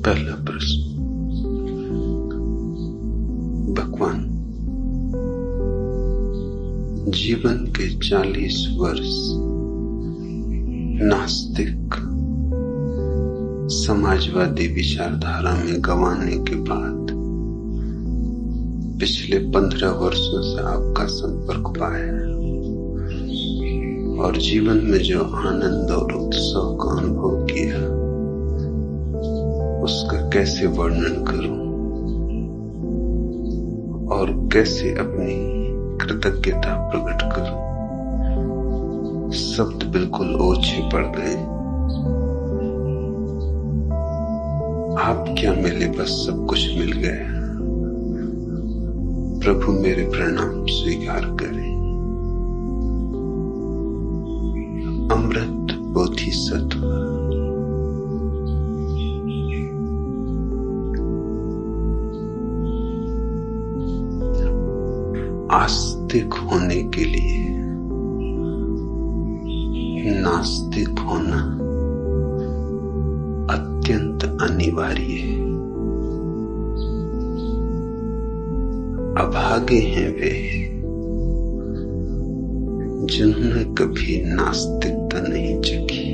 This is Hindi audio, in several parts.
पहला प्रश्न। भगवान, जीवन के 40 वर्ष नास्तिक समाजवादी विचारधारा में गंवाने के बाद पिछले 15 वर्षों से आपका संपर्क पाया और जीवन में जो आनंद और उत्सव का अनुभव किया उसका कैसे वर्णन करूं और कैसे अपनी कृतज्ञता प्रकट करूं। शब्द बिल्कुल ओछे पड़ गए। आप क्या मिले, बस सब कुछ मिल गया। प्रभु मेरे प्रणाम स्वीकार करें। अमृत बोधिसत्व आस्तिक होने के लिए नास्तिक होना अत्यंत अनिवार्य है। अभागे हैं वे जिन्होंने कभी नास्तिकता नहीं चखी,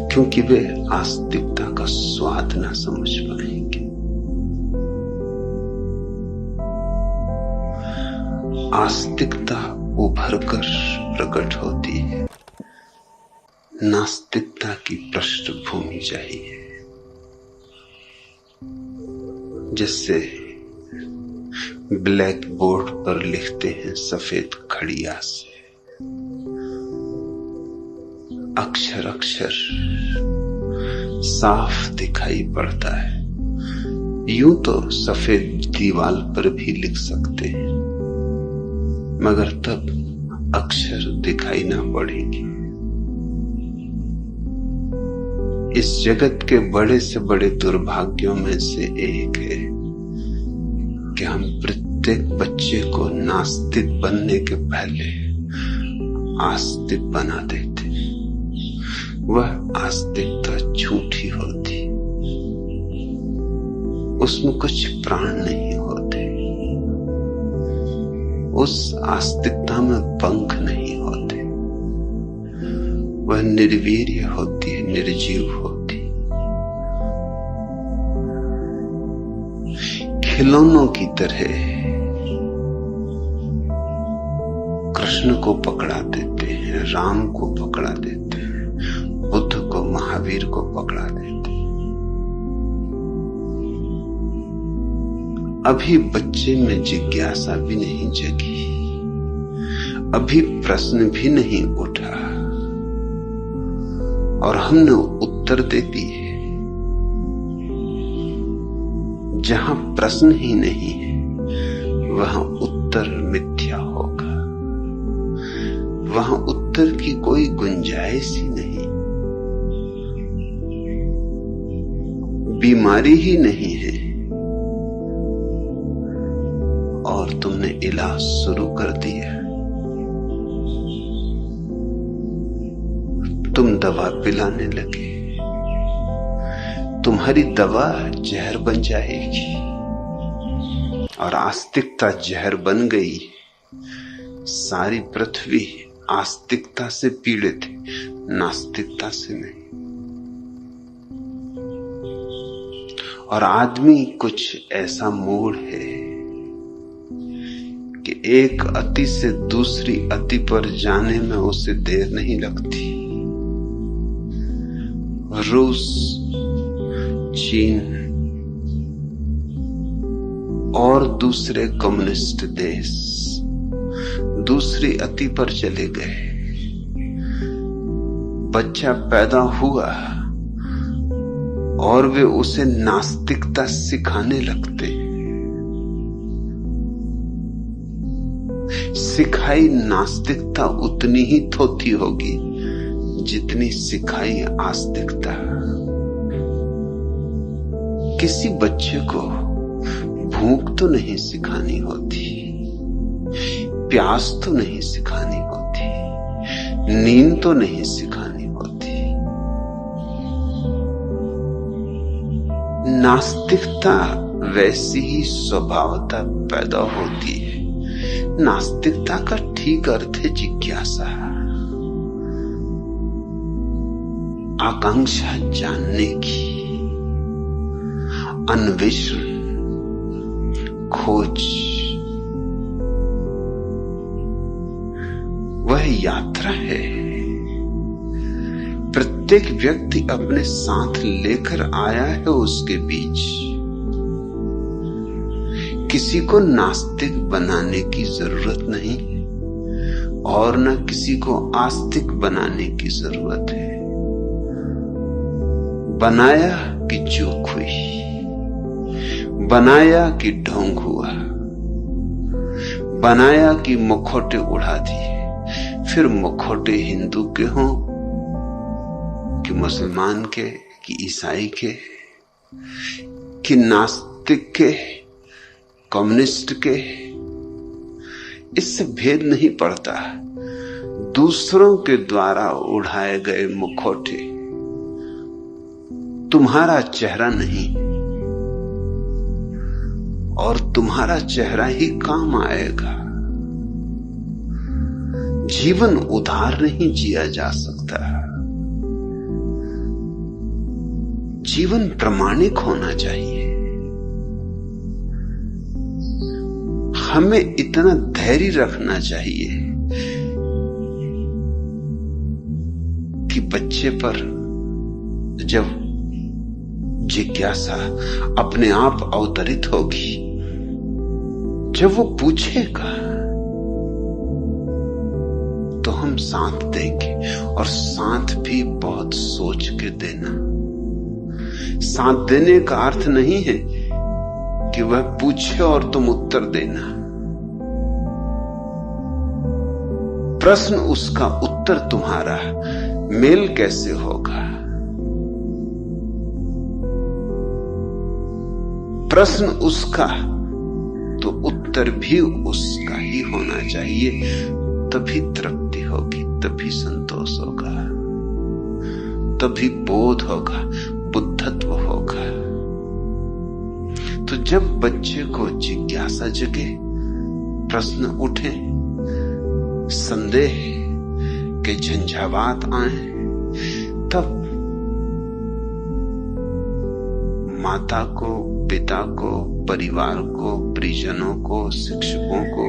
क्योंकि वे आस्तिकता का स्वाद ना समझ पाएंगे। आस्तिकता उभर कर प्रकट होती है, नास्तिकता की पृष्ठभूमि चाहिए। जिससे ब्लैक बोर्ड पर लिखते हैं सफेद खड़िया से, अक्षर अक्षर साफ दिखाई पड़ता है। यूं तो सफेद दीवार पर भी लिख सकते हैं, मगर तब अक्षर दिखाई ना पड़ेंगे। इस जगत के बड़े से बड़े दुर्भाग्यों में से एक है कि हम प्रत्येक बच्चे को नास्तिक बनने के पहले आस्तिक बना देते। वह आस्तिकता झूठी होती, उसमें कुछ प्राण नहीं होते, उस आस्तिकता में पंख नहीं होते, वह निर्वीर्य होती है, निर्जीव होती। खिलौनों की तरह कृष्ण को पकड़ा देते हैं, राम को पकड़ा देते हैं, बुद्ध को, महावीर को पकड़ा देते हैं। अभी बच्चे में जिज्ञासा भी नहीं जगी, अभी प्रश्न भी नहीं उठा और हमने उत्तर दे दिए। जहां प्रश्न ही नहीं है वहां उत्तर मिथ्या होगा, वहां उत्तर की कोई गुंजाइश ही नहीं। बीमारी ही नहीं है और तुमने इलाज शुरू कर दिया। तुम दवा पिलाने लगे, तुम्हारी दवा जहर बन जाएगी और आस्तिकता जहर बन गई। सारी पृथ्वी आस्तिकता से पीड़ित है, नास्तिकता से नहीं। और आदमी कुछ ऐसा मूढ़ है कि एक अति से दूसरी अति पर जाने में उसे देर नहीं लगती। रूस, चीन और दूसरे कम्युनिस्ट देश दूसरी अति पर चले गए। बच्चा पैदा हुआ और वे उसे नास्तिकता सिखाने लगते। सिखाई नास्तिकता उतनी ही थोथी होगी जितनी सिखाई आस्तिकता। किसी बच्चे को भूख तो नहीं सिखानी होती, प्यास तो नहीं सिखानी होती, नींद तो नहीं सिखानी होती। नास्तिकता वैसी ही स्वभावता पैदा होती है। नास्तिकता का ठीक अर्थ है जिज्ञासा, आकांक्षा जानने की, अन्वेषण, खोज। वह यात्रा है। प्रत्येक व्यक्ति अपने साथ लेकर आया है उसके बीच। किसी को नास्तिक बनाने की जरूरत नहीं और न किसी को आस्तिक बनाने की जरूरत है। बनाया कि चूक हुई, बनाया कि ढोंग हुआ, बनाया कि मुखौटे उड़ा दिए, फिर मुखौटे हिंदू के हों कि मुसलमान के, कि ईसाई के, कि नास्तिक के, कम्युनिस्ट के, इससे भेद नहीं पड़ता। दूसरों के द्वारा उड़ाए गए मुखौटे तुम्हारा चेहरा नहीं और तुम्हारा चेहरा ही काम आएगा। जीवन उधार नहीं जिया जा सकता। जीवन प्रामाणिक होना चाहिए। हमें इतना धैर्य रखना चाहिए कि बच्चे पर जब जिज्ञासा अपने आप अवतरित होगी, जब वो पूछेगा तो हम साथ देंगे, और साथ भी बहुत सोच के देना। साथ देने का अर्थ नहीं है कि वह पूछे और तुम उत्तर देना। प्रश्न उसका, उत्तर तुम्हारा, मेल कैसे होगा? प्रश्न उसका तो उत्तर भी उसका ही होना चाहिए। तभी तृप्ति होगी, तभी संतोष होगा, तभी बोध होगा, बुद्धत्व होगा। तो जब बच्चे को जिज्ञासा जगे, प्रश्न उठे, संदेह के झंझावात आए, तब माता को, पिता को, परिवार को, परिजनों को, शिक्षकों को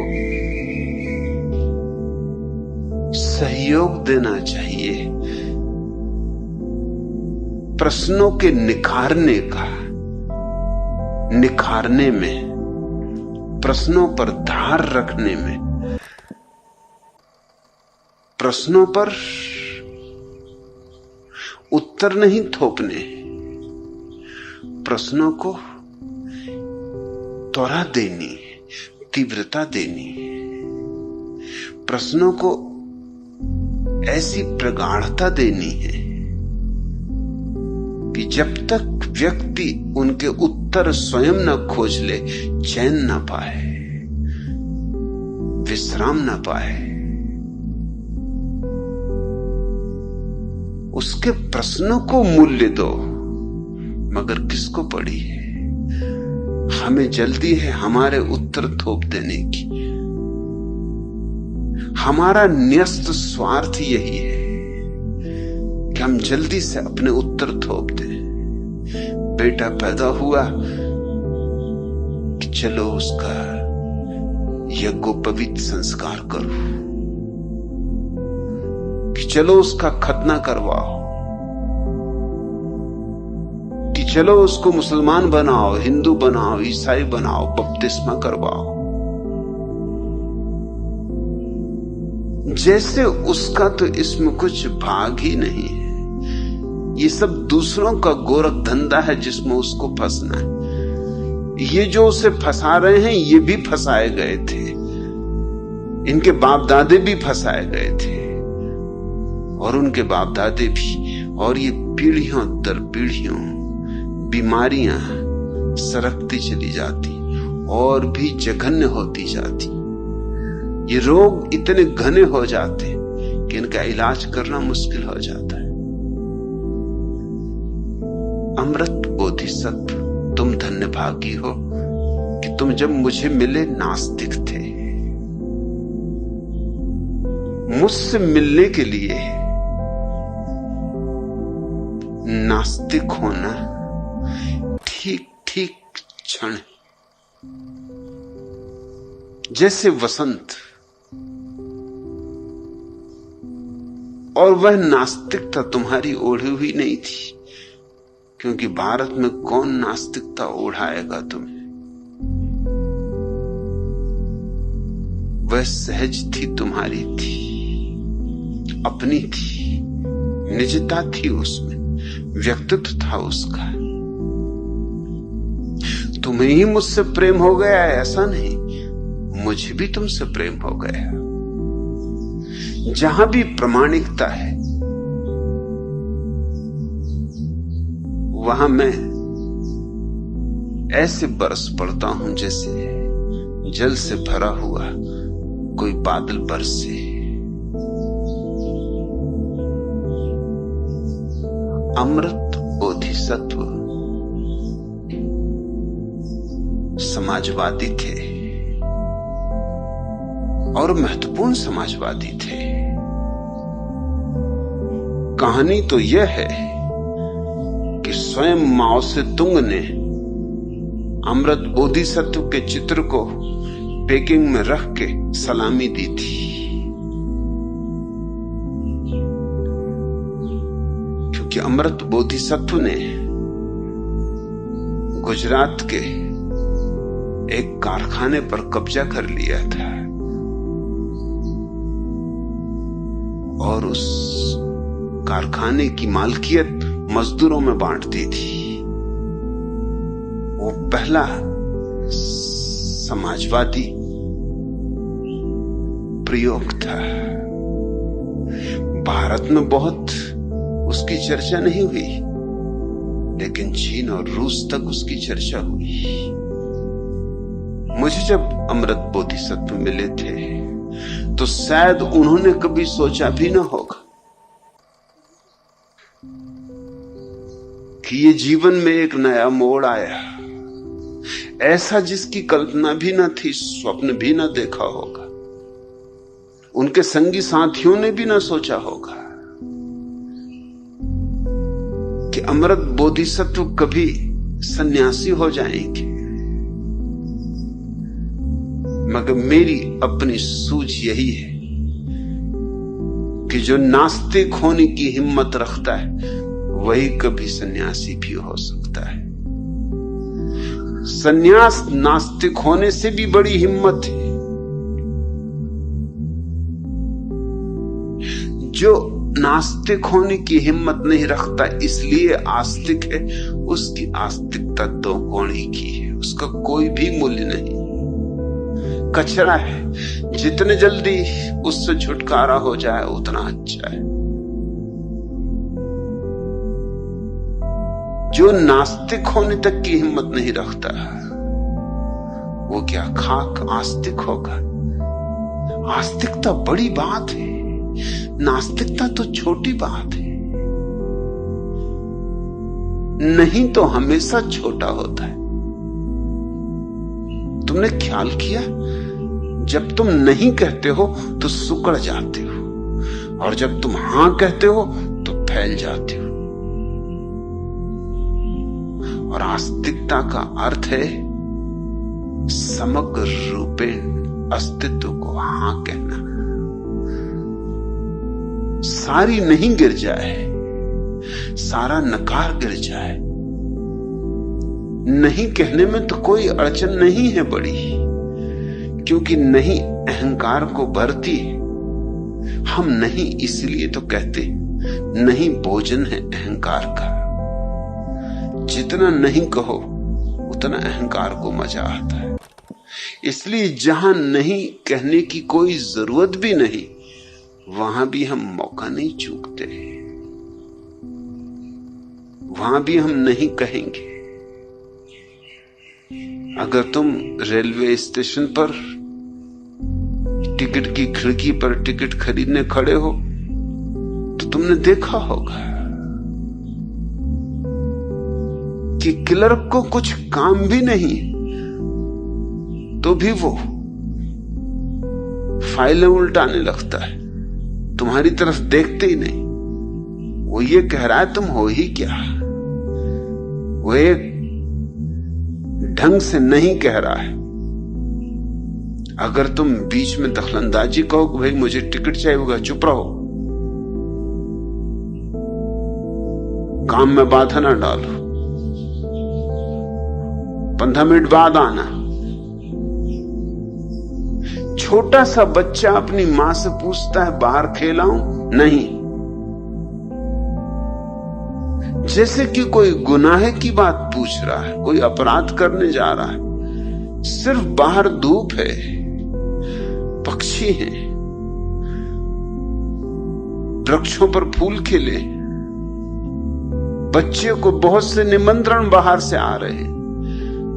सहयोग देना चाहिए। प्रश्नों के निखारने में, प्रश्नों पर धार रखने में, प्रश्नों पर उत्तर नहीं थोपने, प्रश्नों को त्वरा देनी, तीव्रता देनी, प्रश्नों को ऐसी प्रगाढ़ता देनी है कि जब तक व्यक्ति उनके उत्तर स्वयं न खोज ले, चैन न पाए, विश्राम न पाए। उसके प्रश्नों को मूल्य दो, मगर किसको पड़ी है? हमें जल्दी है हमारे उत्तर थोप देने की। हमारा न्यस्त स्वार्थ यही है कि हम जल्दी से अपने उत्तर थोप दें। बेटा पैदा हुआ कि चलो उसका यज्ञोपवीत संस्कार करो, कि चलो उसका खतना करवाओ, कि चलो उसको मुसलमान बनाओ, हिंदू बनाओ, ईसाई बनाओ, बपतिस्मा करवाओ। जैसे उसका तो इसमें कुछ भाग ही नहीं है। ये सब दूसरों का गोरख धंधा है जिसमें उसको फंसना है। ये जो उसे फंसा रहे हैं ये भी फंसाए गए थे। इनके बाप दादे भी फंसाए गए थे और उनके बाप दादे भी, और ये पीढ़ियों दर पीढ़ियों बीमारियां सरकती चली जाती और भी जघन्य होती जाती। ये रोग इतने घने हो जाते कि इनका इलाज करना मुश्किल हो जाता है। अमृत बोधिसत्व, तुम धन्य भागी हो कि तुम जब मुझे मिले नास्तिक थे। मुझसे मिलने के लिए नास्तिक होना ठीक ठीक क्षण, जैसे वसंत। और वह नास्तिकता तुम्हारी ओढ़ी हुई नहीं थी, क्योंकि भारत में कौन नास्तिकता ओढ़ाएगा तुम्हें। वह सहज थी, तुम्हारी थी, अपनी थी, निजता थी उसमें, व्यक्तित्व था उसका। तुम्हें ही मुझसे प्रेम हो गया है ऐसा नहीं, मुझे भी तुमसे प्रेम हो गया। जहां भी प्रामाणिकता है वहां मैं ऐसे बरस पड़ता हूं जैसे जल से भरा हुआ कोई बादल बरसे। अमृत बोधिसत्व समाजवादी थे और महत्वपूर्ण समाजवादी थे। कहानी तो यह है कि स्वयं माओ से तुंग ने अमृत बोधिसत्व के चित्र को पेकिंग में रख के सलामी दी थी, क्योंकि अमृत बोधिसत्व ने गुजरात के एक कारखाने पर कब्जा कर लिया था और उस कारखाने की मालकियत मजदूरों में बांट दी थी। वो पहला समाजवादी प्रयोग था। भारत में बहुत उसकी चर्चा नहीं हुई, लेकिन चीन और रूस तक उसकी चर्चा हुई। मुझे जब अमृत बोधिसत्व मिले थे तो शायद उन्होंने कभी सोचा भी ना होगा कि ये जीवन में एक नया मोड़ आया, ऐसा जिसकी कल्पना भी ना थी, स्वप्न भी ना देखा होगा, उनके संगी साथियों ने भी ना सोचा होगा कि अमृत बोधिसत्व कभी सन्यासी हो जाएंगे। मगर मेरी अपनी सूझ यही है कि जो नास्तिक होने की हिम्मत रखता है वही कभी सन्यासी भी हो सकता है। सन्यास नास्तिक होने से भी बड़ी हिम्मत है। जो नास्तिक होने की हिम्मत नहीं रखता इसलिए आस्तिक है, उसकी आस्तिकता दो कोणी की है, उसका कोई भी मूल्य नहीं, कचरा है। जितने जल्दी उससे छुटकारा हो जाए उतना अच्छा है। जो नास्तिक होने तक की हिम्मत नहीं रखता वो क्या खाक आस्तिक होगा। आस्तिकता बड़ी बात है, नास्तिकता तो छोटी बात है। नहीं तो हमेशा छोटा होता है। तुमने ख्याल किया, जब तुम नहीं कहते हो तो सुकड़ जाते हो, और जब तुम हां कहते हो तो फैल जाते हो। और आस्तिकता का अर्थ है समग्र रूपेण अस्तित्व को हां कहना। सारी नहीं गिर जाए, सारा नकार गिर जाए। नहीं कहने में तो कोई अड़चन नहीं है बड़ी, क्योंकि नहीं अहंकार को भरती है। हम नहीं इसलिए तो कहते नहीं भोजन है अहंकार का। जितना नहीं कहो उतना अहंकार को मजा आता है। इसलिए जहां नहीं कहने की कोई जरूरत भी नहीं, वहां भी हम मौका नहीं चूकते, वहां भी हम नहीं कहेंगे। अगर तुम रेलवे स्टेशन पर टिकट की खिड़की पर टिकट खरीदने खड़े हो तो तुमने देखा होगा कि क्लर्क को कुछ काम भी नहीं तो भी वो फाइलें उल्टाने लगता है, तुम्हारी तरफ देखते ही नहीं। वो ये कह रहा है तुम हो ही क्या, वो एक ढंग से नहीं कह रहा है। अगर तुम बीच में दखलंदाजी कहो कि भाई मुझे टिकट चाहिए होगा, चुप रहो, काम में बाधा ना डालो, 15 मिनट बाद आना। छोटा सा बच्चा अपनी मां से पूछता है बाहर खेलाऊं? नहीं, जैसे कि कोई गुनाह की बात पूछ रहा है, कोई अपराध करने जा रहा है। सिर्फ बाहर धूप है, पक्षी हैं, वृक्षों पर फूल खिले, बच्चे को बहुत से निमंत्रण बाहर से आ रहे हैं,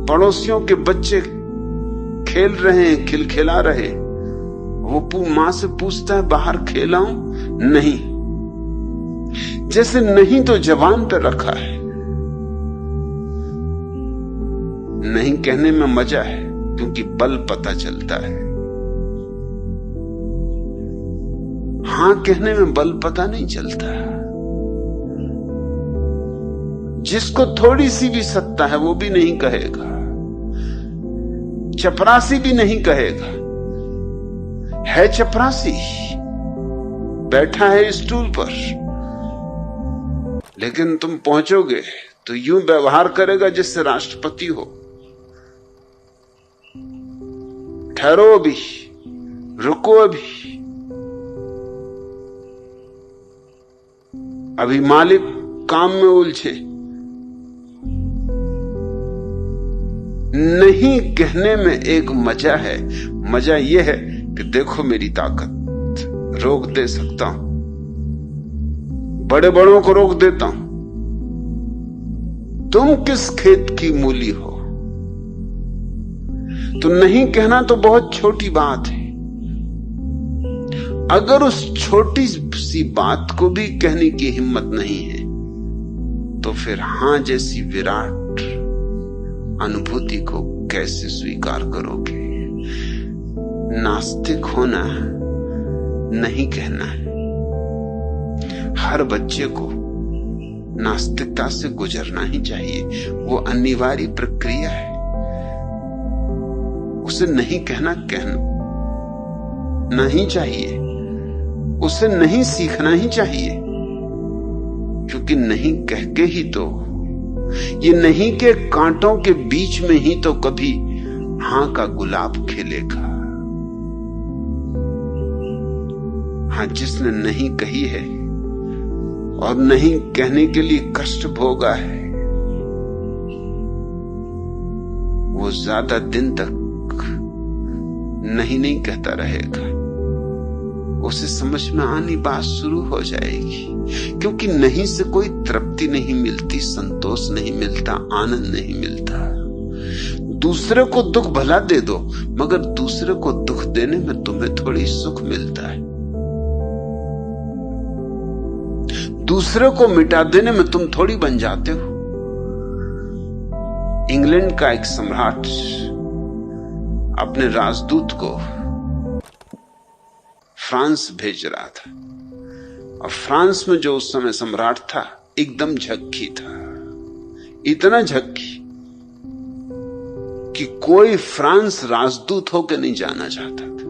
पड़ोसियों के बच्चे खेल रहे हैं, खिलखिला रहे। वो मां से पूछता है बाहर खेलाऊं? नहीं। जैसे नहीं तो जबान पे रखा है। नहीं कहने में मजा है क्योंकि बल पता चलता है, हां कहने में बल पता नहीं चलता। जिसको थोड़ी सी भी सत्ता है वो भी नहीं कहेगा, चपरासी भी नहीं कहेगा। है चपरासी, बैठा है स्टूल पर, लेकिन तुम पहुंचोगे तो यूं व्यवहार करेगा जैसे राष्ट्रपति हो। ठहरो अभी, रुको अभी मालिक काम में उलझे। नहीं कहने में एक मजा है, मजा यह है कि देखो मेरी ताकत, रोक दे सकता हूं, बड़े बड़ों को रोक देता हूं। तुम किस खेत की मूली हो? तो नहीं कहना तो बहुत छोटी बात है। अगर उस छोटी सी बात को भी कहने की हिम्मत नहीं है तो फिर हां जैसी विराट अनुभूति को कैसे स्वीकार करोगे? नास्तिक होना नहीं कहना है। हर बच्चे को नास्तिकता से गुजरना ही चाहिए, वो अनिवार्य प्रक्रिया है। उसे नहीं कहना नहीं चाहिए, उसे नहीं सीखना ही चाहिए, क्योंकि नहीं कह के ही तो, ये नहीं के कांटों के बीच में ही तो कभी हां का गुलाब खिलेगा। हां, जिसने नहीं कही है और नहीं कहने के लिए कष्ट भोगा है, वो ज्यादा दिन तक नहीं कहता रहेगा। उसे समझ में आनी बात शुरू हो जाएगी, क्योंकि नहीं से कोई तृप्ति नहीं मिलती, संतोष नहीं मिलता, आनंद नहीं मिलता। दूसरे को दुख भला दे दो, मगर दूसरे को दुख देने में तुम्हें थोड़ी सुख मिलता है। दूसरे को मिटा देने में तुम थोड़ी बन जाते हो। इंग्लैंड का एक सम्राट अपने राजदूत को फ्रांस भेज रहा था, और फ्रांस में जो उस समय सम्राट था एकदम झक्की था, इतना झक्की कि कोई फ्रांस राजदूत होकर नहीं जाना चाहता था,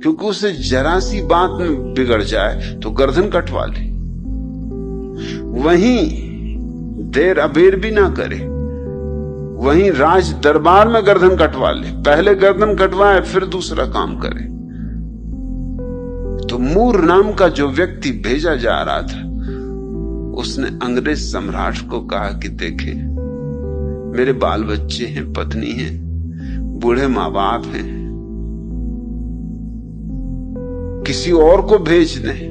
क्योंकि उसे जरा सी बात में बिगड़ जाए तो गर्दन कटवा ले, वहीं देर अबेर भी ना करे, वहीं राज दरबार में गर्दन कटवा ले, पहले गर्दन कटवाए फिर दूसरा काम करे। तो मूर नाम का जो व्यक्ति भेजा जा रहा था, उसने अंग्रेज सम्राट को कहा कि देखे, मेरे बाल बच्चे हैं, पत्नी है, बूढ़े माँ बाप हैं, किसी और को भेज दें।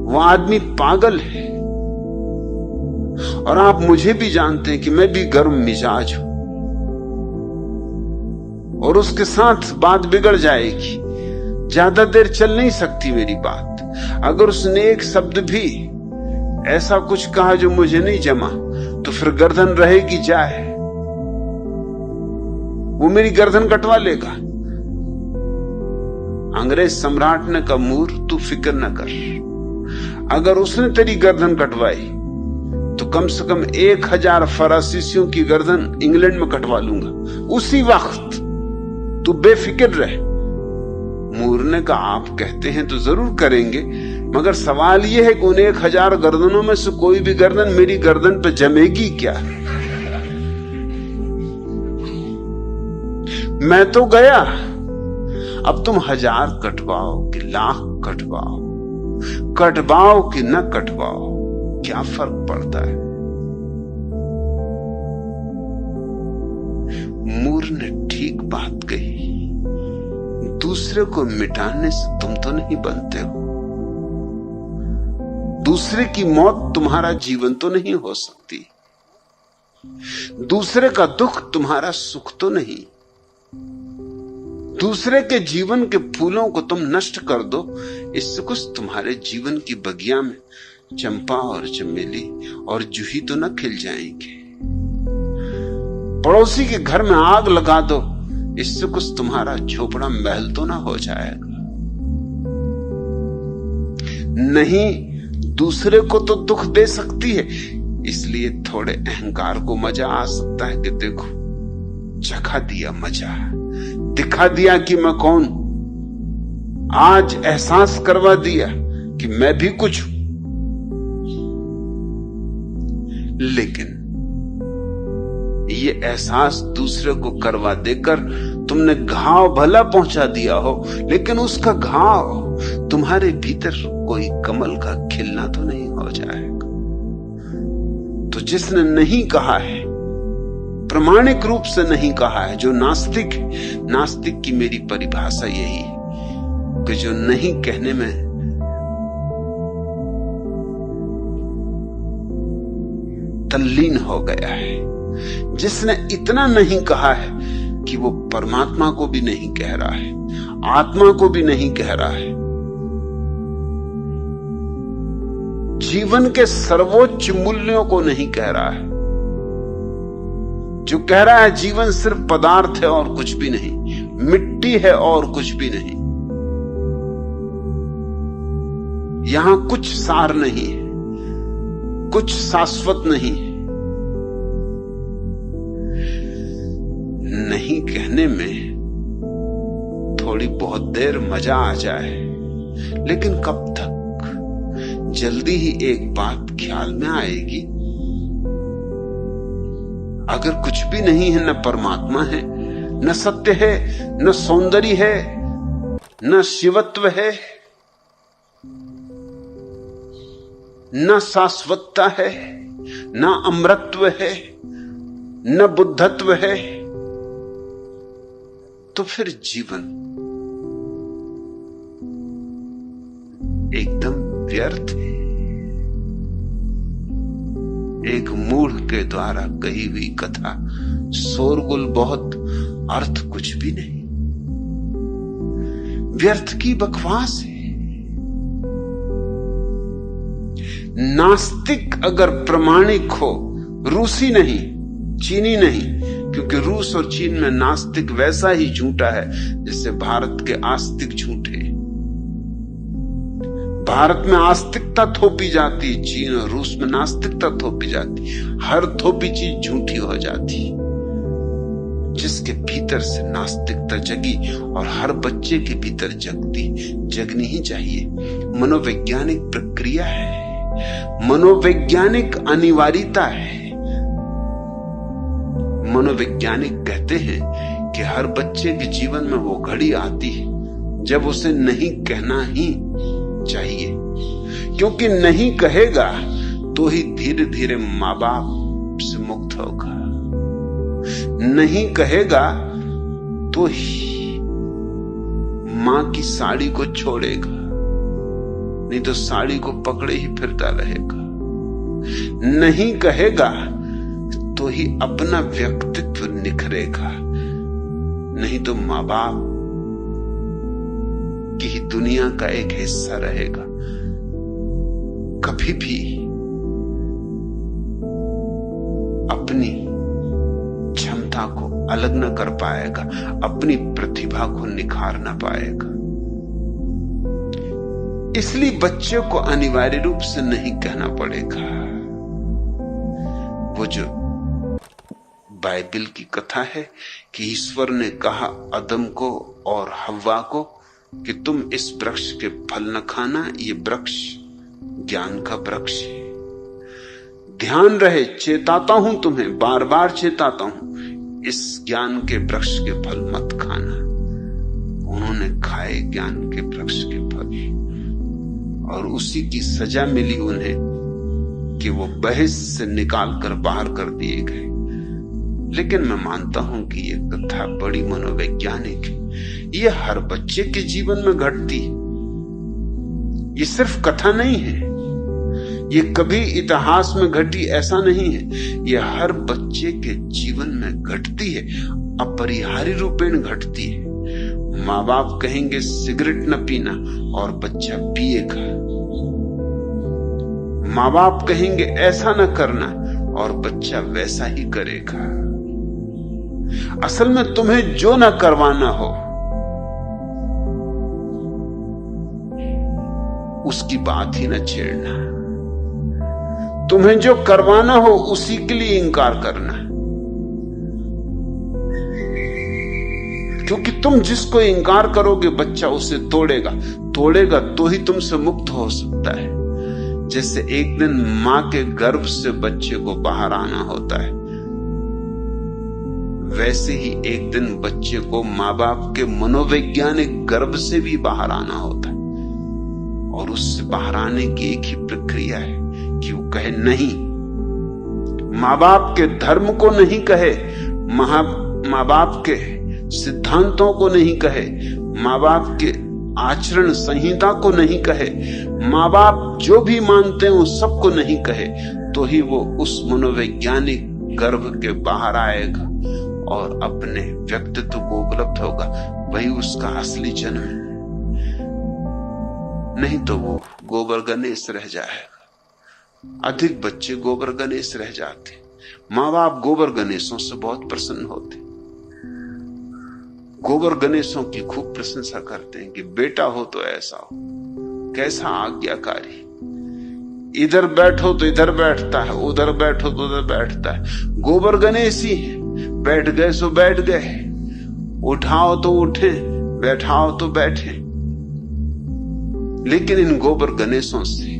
वो आदमी पागल है। और आप मुझे भी जानते हैं कि मैं भी गर्म मिजाज हूं, और उसके साथ बात बिगड़ जाएगी। ज्यादा देर चल नहीं सकती मेरी बात। अगर उसने एक शब्द भी ऐसा कुछ कहा जो मुझे नहीं जमा, तो फिर गर्दन रहेगी जाए, वो मेरी गर्दन कटवा लेगा। अंग्रेज सम्राट ने कहा, मूर तू फिक्र न कर, अगर उसने तेरी गर्दन कटवाई तो कम से कम 1000 फरांसीसियों की गर्दन इंग्लैंड में कटवा लूंगा उसी वक्त, तू बेफिक्र रह। मूर ने कहा, आप कहते हैं तो जरूर करेंगे, मगर सवाल यह है कि उन 1000 गर्दनों में से कोई भी गर्दन मेरी गर्दन पे जमेगी क्या? मैं तो गया, अब तुम 1000 कटवाओ कि लाख कटवाओ, कटवाओ कि न कटवाओ, क्या फर्क पड़ता है? मूर ने ठीक बात कही। दूसरे को मिटाने से तुम तो नहीं बनते हो, दूसरे की मौत तुम्हारा जीवन तो नहीं हो सकती, दूसरे का दुख तुम्हारा सुख तो नहीं। दूसरे के जीवन के फूलों को तुम नष्ट कर दो, इससे कुछ तुम्हारे जीवन की बगिया में चंपा और चमेली और जूही तो न खिल जाएंगे। पड़ोसी के घर में आग लगा दो, इससे कुछ तुम्हारा झोपड़ा महल तो ना हो जाएगा। नहीं, दूसरे को तो दुख दे सकती है, इसलिए थोड़े अहंकार को मजा आ सकता है कि देखो चखा दिया मजा, दिखा दिया कि मैं कौन, आज एहसास करवा दिया कि मैं भी कुछ हूं। लेकिन ये एहसास दूसरे को करवा देकर तुमने घाव भला पहुंचा दिया हो, लेकिन उसका घाव तुम्हारे भीतर कोई कमल का खिलना तो नहीं हो जाएगा। तो जिसने नहीं कहा है, प्रामाणिक रूप से नहीं कहा है, जो नास्तिक है, नास्तिक की मेरी परिभाषा यही है कि जो नहीं कहने में तल्लीन हो गया है, जिसने इतना नहीं कहा है कि वो परमात्मा को भी नहीं कह रहा है, आत्मा को भी नहीं कह रहा है, जीवन के सर्वोच्च मूल्यों को नहीं कह रहा है, जो कह रहा है जीवन सिर्फ पदार्थ है और कुछ भी नहीं, मिट्टी है और कुछ भी नहीं, यहां कुछ सार नहीं है, कुछ शाश्वत नहीं है। नहीं कहने में थोड़ी बहुत देर मजा आ जाए, लेकिन कब तक? जल्दी ही एक बात ख्याल में आएगी, अगर कुछ भी नहीं है, न परमात्मा है, न सत्य है, न सौंदर्य है, न शिवत्व है, न शाश्वतता है, न अमृतत्व है, न बुद्धत्व है, तो फिर जीवन एकदम व्यर्थ है। एक मूढ़ के द्वारा कही हुई कथा, शोरगुल बहुत, अर्थ कुछ भी नहीं, व्यर्थ की बकवास है। नास्तिक अगर प्रामाणिक हो, रूसी नहीं, चीनी नहीं, क्योंकि रूस और चीन में नास्तिक वैसा ही झूठा है जैसे भारत के आस्तिक झूठे। भारत में आस्तिकता थोपी जाती, चीन और रूस में नास्तिकता थोपी जाती, हर थोपी चीज झूठी हो जाती। जिसके भीतर से नास्तिकता जगी, और हर बच्चे के भीतर जगनी ही चाहिए, मनोवैज्ञानिक प्रक्रिया है, मनोवैज्ञानिक अनिवार्यता है। मनोवैज्ञानिक कहते हैं कि हर बच्चे के जीवन में वो घड़ी आती है जब उसे नहीं कहना ही चाहिए, क्योंकि नहीं कहेगा तो ही धीरे धीरे माँ बाप से मुक्त होगा। नहीं कहेगा तो ही मां की साड़ी को छोड़ेगा, नहीं तो साड़ी को पकड़े ही फिरता रहेगा। नहीं कहेगा तो ही अपना व्यक्तित्व निखरेगा, नहीं तो मां बाप की ही दुनिया का एक हिस्सा रहेगा। कभी भी अपनी क्षमता को अलग न कर पाएगा, अपनी प्रतिभा को निखार न पाएगा। इसलिए बच्चे को अनिवार्य रूप से नहीं कहना पड़ेगा। वो जो बाइबल की कथा है कि ईश्वर ने कहा आदम को और हव्वा को कि तुम इस वृक्ष के फल न खाना, ये वृक्ष ज्ञान का वृक्ष है। ध्यान रहे, चेताता हूं तुम्हें, बार बार चेताता हूं, इस ज्ञान के वृक्ष के फल मत खाना। उन्होंने खाए ज्ञान के वृक्ष के फल और उसी की सजा मिली उन्हें कि वो बहस से निकाल कर बाहर कर दिए गए। लेकिन मैं मानता हूं कि ये कथा बड़ी मनोवैज्ञानिक है। ये हर बच्चे के जीवन में घटती है। ये सिर्फ कथा नहीं है, ये कभी इतिहास में घटी ऐसा नहीं है। ये हर बच्चे के जीवन में घटती है, अपरिहार्य रूपेण घटती है। माँ बाप कहेंगे सिगरेट न पीना और बच्चा पिएगा। माँ बाप कहेंगे ऐसा न करना और बच्चा वैसा ही करेगा। असल में तुम्हें जो न करवाना हो उसकी बात ही न छेड़ना, तुम्हें जो करवाना हो उसी के लिए इंकार करना। क्योंकि तुम जिसको इंकार करोगे बच्चा उसे तोड़ेगा, तोड़ेगा तो ही तुमसे मुक्त हो सकता है। जैसे एक दिन मां के गर्भ से बच्चे को बाहर आना होता है, वैसे ही एक दिन बच्चे को मां बाप के मनोवैज्ञानिक गर्भ से भी बाहर आना होता है। और उससे बाहर आने की एक ही प्रक्रिया है कि वो कहे नहीं, मां बाप के धर्म को नहीं कहे, मां बाप के सिद्धांतों को नहीं कहे, मां बाप के आचरण संहिता को नहीं कहे, मां बाप जो भी मानते हैं उस सबको नहीं कहे, तो ही वो उस मनोवैज्ञानिक गर्भ के बाहर आएगा और अपने व्यक्तित्व को उपलब्ध होगा। वही उसका असली जन्म है। नहीं तो वो गोबर गणेश रह जाएगा। अधिक बच्चे गोबर गणेश रह जाते। माँ बाप गोबर गणेशों से बहुत प्रसन्न होते, गोबर गणेशों की खूब प्रशंसा करते हैं कि बेटा हो तो ऐसा हो, कैसा आज्ञाकारी, इधर बैठो तो इधर बैठता है, उधर बैठो तो उधर बैठता है। गोबर गणेश ही है, बैठ गए सो बैठ गए, उठाओ तो उठे, बैठाओ तो बैठे। लेकिन इन गोबर गणेशों से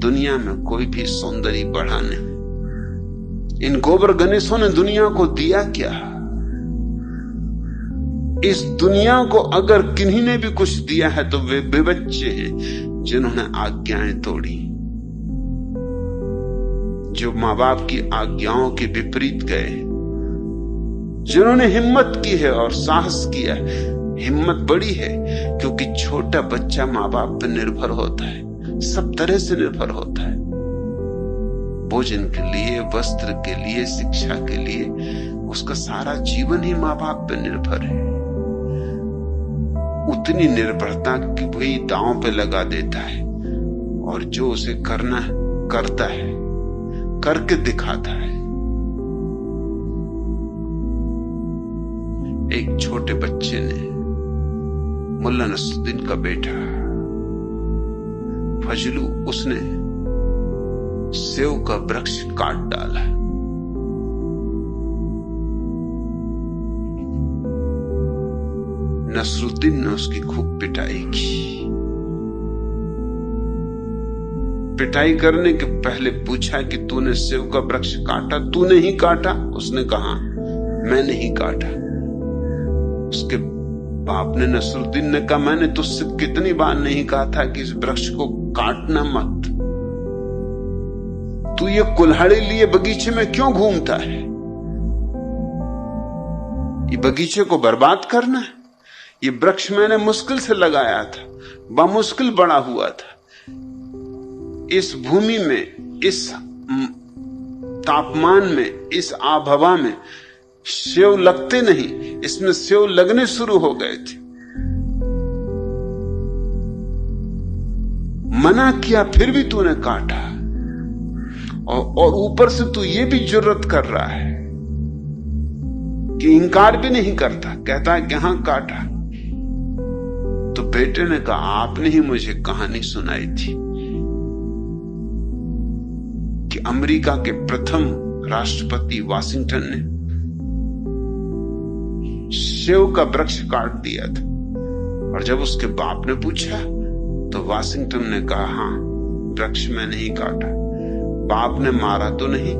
दुनिया में कोई भी सौंदर्य बढ़ा नहीं। इन गोबर गणेशों ने दुनिया को दिया क्या? इस दुनिया को अगर किन्हीं ने भी कुछ दिया है तो वे बच्चे हैं जिन्होंने आज्ञाएं तोड़ी, जो मां बाप की आज्ञाओं के विपरीत गए, जिन्होंने हिम्मत की है और साहस किया है। हिम्मत बड़ी है क्योंकि छोटा बच्चा मां बाप पर निर्भर होता है, सब तरह से निर्भर होता है, भोजन के लिए, वस्त्र के लिए, शिक्षा के लिए। उसका सारा जीवन ही मां बाप पर निर्भर है। उतनी निर्भरता की वही दांव पे लगा देता है और जो उसे करना है करता है, करके दिखाता है। एक छोटे बच्चे ने, मुल्ला नसरुद्दीन का बेटा फजलू, उसने सेव का वृक्ष काट डाला। नसरुद्दीन ने उसकी खूब पिटाई की। पिटाई करने के पहले पूछा कि तूने सेव का वृक्ष काटा? तूने ही काटा? उसने कहा मैं नहीं काटा। उसके बाप ने, नसरुद्दीन ने कहा मैंने तुझसे कितनी बार नहीं कहा था कि इस वृक्ष को काटना मत, तू ये कुल्हाड़ी लिए बगीचे में क्यों घूमता है? ये बगीचे को बर्बाद करना है? ये वृक्ष मैंने मुश्किल से लगाया था, बामुश्किल बड़ा हुआ था। इस भूमि में, इस तापमान में, इस आबहवा में सेव लगते नहीं, इसमें सेव लगने शुरू हो गए थे। मना किया फिर भी तूने काटा, और ऊपर से तू ये भी जुर्रत कर रहा है कि इनकार भी नहीं करता, कहता है कि हां काटा। तो बेटे ने कहा, आपने ही मुझे कहानी सुनाई थी कि अमेरिका के प्रथम राष्ट्रपति वाशिंगटन ने सेव का वृक्ष काट दिया था, और जब उसके बाप ने पूछा तो वाशिंगटन ने कहा, हां वृक्ष में नहीं काटा, बाप ने मारा तो नहीं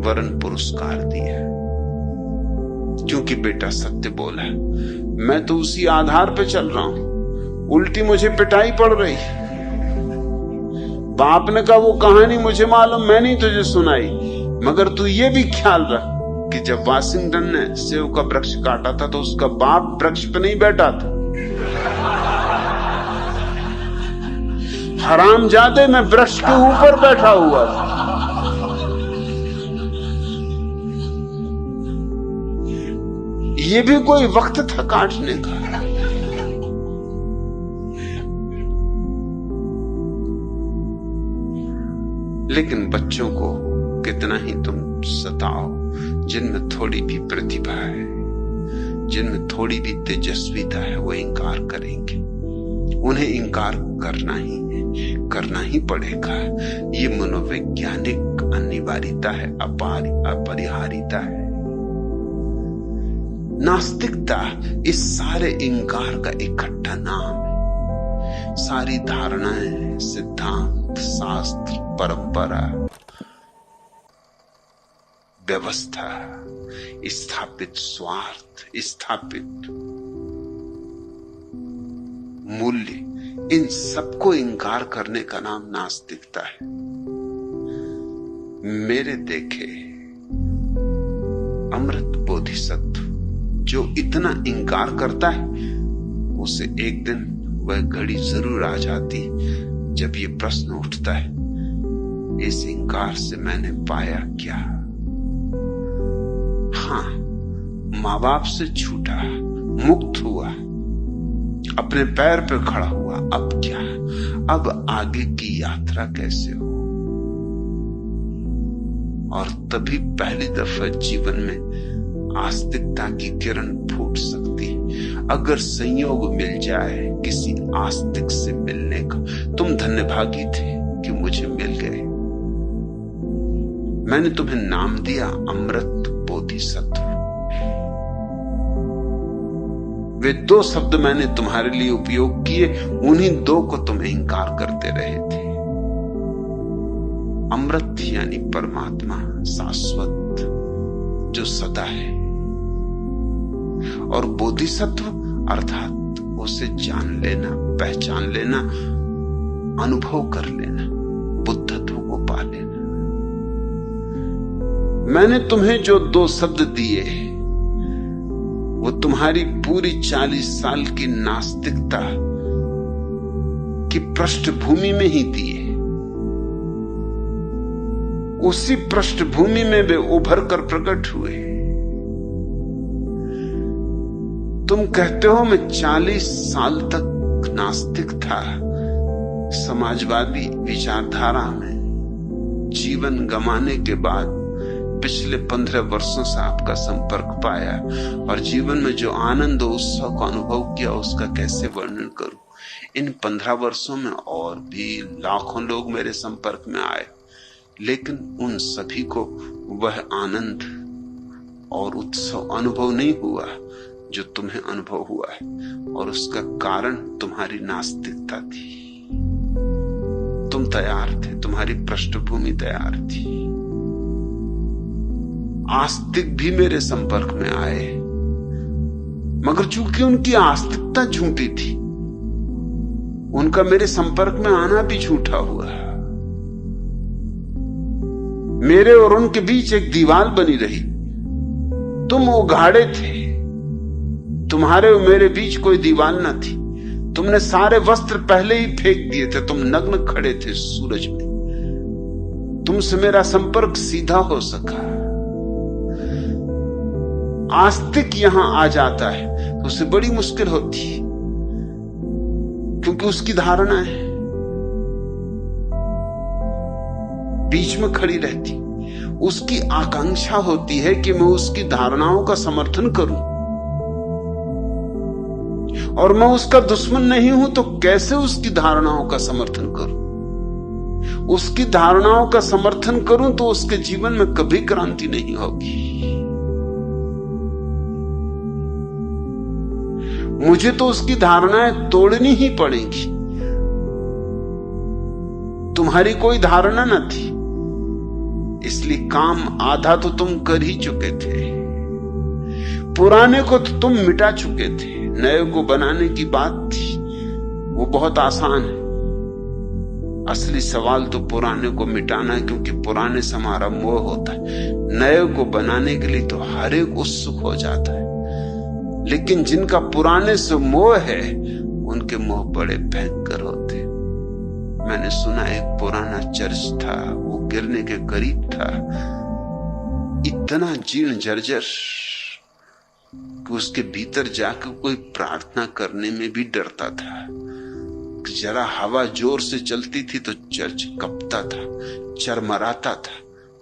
वरन पुरस्कार दिया, क्योंकि बेटा सत्य बोला। मैं तो उसी आधार पे चल रहा हूं, उल्टी मुझे पिटाई पड़ रही। बाप ने कहा वो कहानी मुझे मालूम, मैं नहीं तुझे सुनाई, मगर तू ये भी ख्याल रख कि जब वाशिंगटन ने सेव का वृक्ष काटा था तो उसका बाप वृक्ष पे नहीं बैठा था। हरामजादे, मैं वृक्ष के ऊपर बैठा हुआ था। ये भी कोई वक्त था काटने का। लेकिन बच्चों को कितना ही तुम सताओ, जिनमें थोड़ी भी प्रतिभा है, जिनमें थोड़ी भी तेजस्विता है, वो इंकार करेंगे। उन्हें इंकार करना ही है, करना ही पड़ेगा। ये मनोवैज्ञानिक अनिवार्यता है, अपरिहार्यता है। नास्तिकता इस सारे इंकार का इकट्ठा नाम है। सारी धारणाएं, सिद्धांत, शास्त्र, परंपरा, व्यवस्था, स्थापित स्वार्थ, स्थापित मूल्य, इन सबको इंकार करने का नाम नास्तिकता है। मेरे देखे अमृत बोधिसत्व जो इतना इंकार करता है, उसे एक दिन वह घड़ी जरूर आ जाती जब ये प्रश्न उठता है, इस इंकार से मैंने पाया क्या? हां, मां बाप से छूटा, मुक्त हुआ, अपने पैर पे खड़ा हुआ, अब क्या? अब आगे की यात्रा कैसे हो? और तभी पहली दफा जीवन में आस्तिकता की किरण फूट सकती है। अगर संयोग मिल जाए किसी आस्तिक से मिलने का, तुम धन्यभागी थे कि मुझे मिल गए। मैंने तुम्हें नाम दिया अमृत बोधिसत्व। वे दो शब्द मैंने तुम्हारे लिए उपयोग किए, उन्हीं दो को तुम इंकार करते रहे थे। अमृत यानी परमात्मा, शाश्वत, जो सदा है, और बोधिसत्व अर्थात उसे जान लेना, पहचान लेना, अनुभव कर लेना, बुद्धत्व को पा लेना। मैंने तुम्हें जो दो शब्द दिए, वो तुम्हारी पूरी 40 साल की नास्तिकता की पृष्ठभूमि में ही दिए। उसी पृष्ठभूमि में वे उभर कर प्रकट हुए। तुम कहते हो मैं 40 साल तक नास्तिक था, समाजवादी विचारधारा में जीवन गंवाने के बाद पिछले 15 वर्षों से आपका संपर्क पाया, और जीवन में जो आनंद और उत्सव का अनुभव किया उसका कैसे वर्णन करूं। इन 15 वर्षों में और भी लाखों लोग मेरे संपर्क में आए, लेकिन उन सभी को वह आनंद और उत्सव अनुभव नहीं हुआ जो तुम्हें अनुभव हुआ है, और उसका कारण तुम्हारी नास्तिकता थी। तुम तैयार थे, तुम्हारी पृष्ठभूमि तैयार थी। आस्तिक भी मेरे संपर्क में आए, मगर चूंकि उनकी आस्तिकता झूठी थी, उनका मेरे संपर्क में आना भी झूठा हुआ। मेरे और उनके बीच एक दीवार बनी रही। तुम उघाड़े थे, तुम्हारे और मेरे बीच कोई दीवार न थी। तुमने सारे वस्त्र पहले ही फेंक दिए थे, तुम नग्न खड़े थे सूरज में। तुमसे मेरा संपर्क सीधा हो सका। आस्तिक यहां आ जाता है तो उसे बड़ी मुश्किल होती है, क्योंकि उसकी धारणा है बीच में खड़ी रहती। उसकी आकांक्षा होती है कि मैं उसकी धारणाओं का समर्थन करूं, और मैं उसका दुश्मन नहीं हूं तो कैसे उसकी धारणाओं का समर्थन करूं। उसकी धारणाओं का समर्थन करूं तो उसके जीवन में कभी क्रांति नहीं होगी। मुझे तो उसकी धारणाएं तोड़नी ही पड़ेंगी। तुम्हारी कोई धारणा न थी, इसलिए काम आधा तो तुम कर ही चुके थे। पुराने को तो तुम मिटा चुके थे, नए को बनाने की बात थी, वो बहुत आसान है। असली सवाल तो पुराने को मिटाना है, क्योंकि पुराने से हमारा मोह होता है। नए को बनाने के लिए तो हर एक उत्सुक हो जाता है, लेकिन जिनका पुराने से मोह है उनके मोह बड़े भयंकर होते। मैंने सुना एक पुराना चर्च था, वो गिरने के करीब था, इतना जीर्ण जर्जर कि उसके भीतर जाकर कोई प्रार्थना करने में भी डरता था। जरा हवा जोर से चलती थी तो चर्च कपता था, चरमराता था।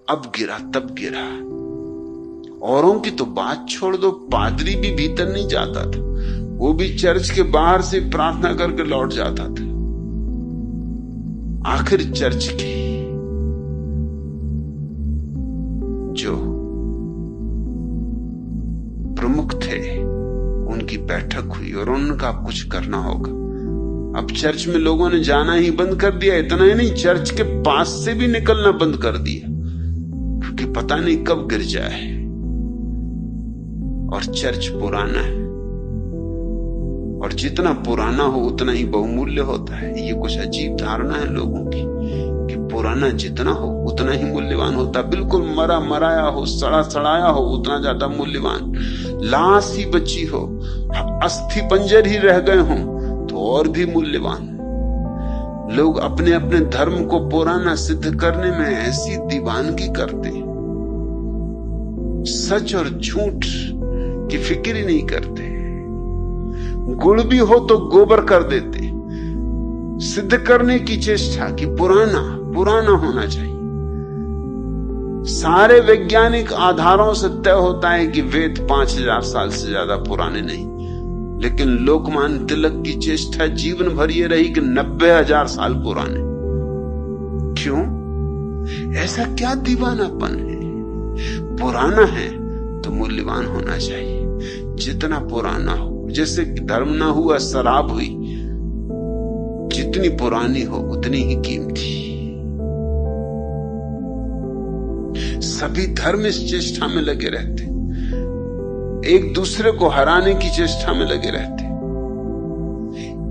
अब गिरा तब गिरा। औरों की तो बात छोड़ दो, पादरी भी भीतर नहीं जाता था, वो भी चर्च के बाहर से प्रार्थना करके लौट जाता था। आखिर चर्च के जो प्रमुख थे उनकी बैठक हुई और उन्होंने कहा अब कुछ करना होगा। अब चर्च में लोगों ने जाना ही बंद कर दिया। इतना ही नहीं, चर्च के पास से भी निकलना बंद कर दिया, क्योंकि पता नहीं कब गिर जाए। और चर्च पुराना है, और जितना पुराना हो उतना ही बहुमूल्य होता है। ये कुछ अजीब धारणा है लोगों की कि पुराना जितना हो उतना ही मूल्यवान होता। बिल्कुल मरा मराया हो, सड़ा सड़ाया हो, उतना ज्यादा मूल्यवान। लाश ही बची हो, अस्थि पंजर ही रह गए हों तो और भी मूल्यवान। लोग अपने अपने धर्म को पुराना सिद्ध करने में ऐसी दीवानगी करते, सच और झूठ की फिक्र ही नहीं करते। गुड़ भी हो तो गोबर कर देते, सिद्ध करने की चेष्टा कि पुराना पुराना होना चाहिए। सारे वैज्ञानिक आधारों से तय होता है कि वेद 5000 साल से ज्यादा पुराने नहीं, लेकिन लोकमान्य तिलक की चेष्टा जीवन भर ये रही कि 90,000 साल पुराने। क्यों? ऐसा क्या दीवानापन है? पुराना है तो मूल्यवान होना चाहिए, जितना पुराना हो। जैसे कि धर्म ना हुआ शराब हुई, जितनी पुरानी हो उतनी ही कीमती। सभी धर्म इस चेष्टा में लगे रहते, एक दूसरे को हराने की चेष्टा में लगे रहते।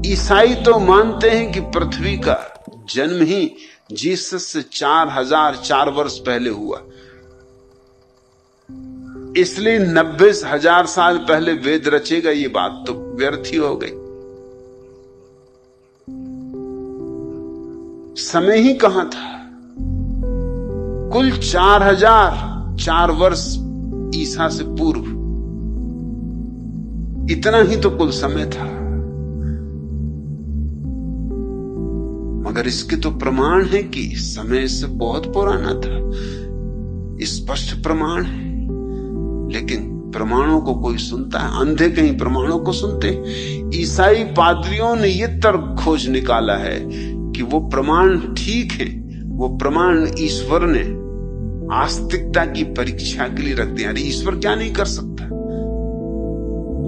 ईसाई तो मानते हैं कि पृथ्वी का जन्म ही जीसस से 4004 वर्ष पहले हुआ, इसलिए 90,000 साल पहले वेद रचेगा। ये बात तो व्यर्थ ही हो गई। समय ही कहां था? कुल 4004 वर्ष ईसा से पूर्व, इतना ही तो कुल समय था। मगर इसके तो प्रमाण है कि समय से बहुत पुराना था, स्पष्ट प्रमाण है। लेकिन प्रमाणों को कोई सुनता है? अंधे कहीं प्रमाणों को सुनते? ईसाई पादरियों ने यह तर्क खोज निकाला है कि वो प्रमाण ठीक है, वो प्रमाण ईश्वर ने आस्तिकता की परीक्षा के लिए रख दिया। अरे ईश्वर क्या नहीं कर सकता?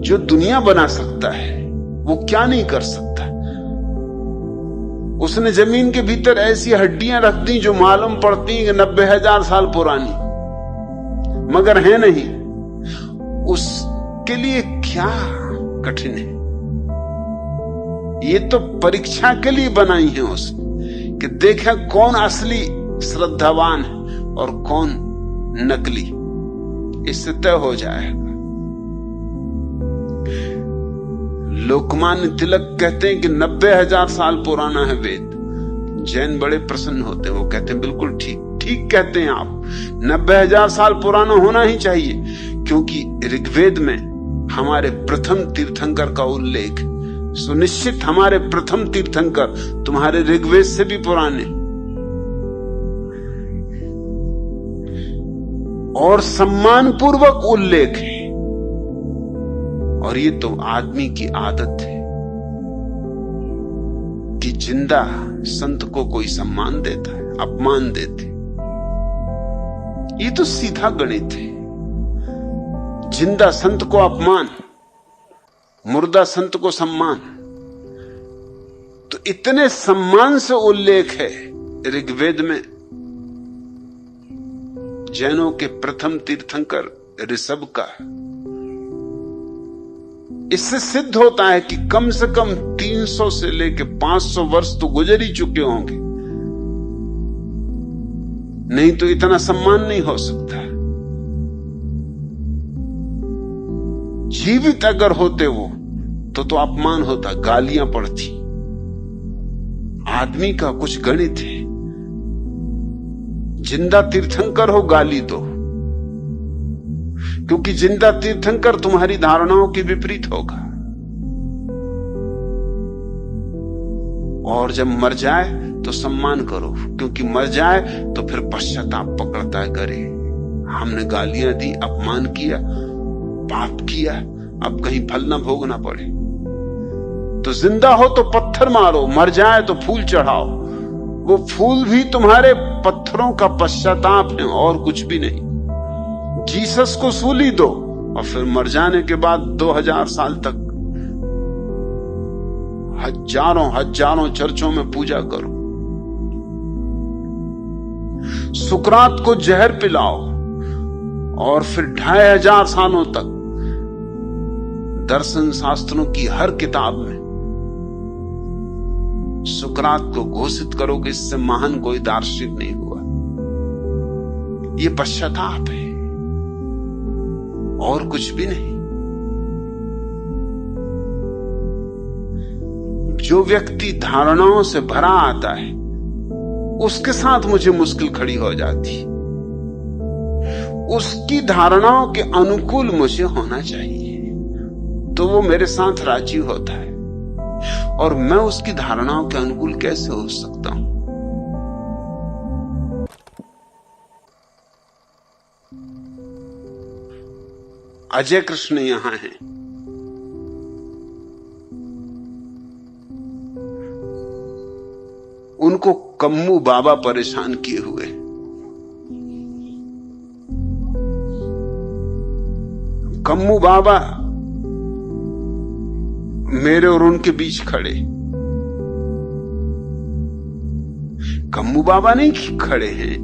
जो दुनिया बना सकता है वो क्या नहीं कर सकता? उसने जमीन के भीतर ऐसी हड्डियां रख दी जो मालूम पड़ती हैं कि 90,000 साल पुरानी, मगर है नहीं। उसके लिए क्या कठिन है? ये तो परीक्षा के लिए बनाई है उसने, कि देखा कौन असली श्रद्धावान है, और कौन नकली, इससे तय हो जाएगा। लोकमान्य तिलक कहते हैं कि 90,000 साल पुराना है वेद। जैन बड़े प्रसन्न होते हैं, वो कहते हैं बिल्कुल ठीक कहते हैं आप, 90,000 साल पुराना होना ही चाहिए, क्योंकि ऋग्वेद में हमारे प्रथम तीर्थंकर का उल्लेख। सुनिश्चित हमारे प्रथम तीर्थंकर तुम्हारे ऋग्वेद से भी पुराने और सम्मान पूर्वक उल्लेख है। और ये तो आदमी की आदत है कि जिंदा संत को कोई सम्मान देता है, अपमान देते। ये तो सीधा गणित है। जिंदा संत को अपमान, मुर्दा संत को सम्मान। तो इतने सम्मान से उल्लेख है ऋग्वेद में जैनों के प्रथम तीर्थंकर ऋषभ का। इससे सिद्ध होता है कि कम से कम 300 से लेकर 500 वर्ष तो गुजर ही चुके होंगे, नहीं तो इतना सम्मान नहीं हो सकता। जीवित अगर होते वो तो अपमान होता, गालियां पड़ती। आदमी का कुछ गणित है, जिंदा तीर्थंकर हो गाली दो, क्योंकि जिंदा तीर्थंकर तुम्हारी धारणाओं के विपरीत होगा। और जब मर जाए तो सम्मान करो, क्योंकि मर जाए तो फिर पश्चाताप पकड़ता है, करे हमने गालियां दी, अपमान किया, पाप किया, अब कहीं फल न भोगना पड़े। तो जिंदा हो तो पत्थर मारो, मर जाए तो फूल चढ़ाओ। वो फूल भी तुम्हारे पत्थरों का पश्चाताप है और कुछ भी नहीं। जीसस को सूली दो और फिर मर जाने के बाद 2000 साल तक हजारों चर्चों में पूजा करो। सुकरात को जहर पिलाओ और फिर 2500 सालों तक दर्शन शास्त्रों की हर किताब में सुकरात को घोषित करो कि इससे महान कोई दार्शनिक नहीं हुआ। यह पश्चाताप है और कुछ भी नहीं। जो व्यक्ति धारणाओं से भरा आता है उसके साथ मुझे मुश्किल खड़ी हो जाती। उसकी धारणाओं के अनुकूल मुझे होना चाहिए तो वो मेरे साथ राजी होता है, और मैं उसकी धारणाओं के अनुकूल कैसे हो सकता हूं? अजय कृष्ण यहां हैं। उनको कम्मू बाबा परेशान किए हुए। कम्मू बाबा मेरे और उनके बीच खड़े। कम्मू बाबा नहीं खड़े हैं,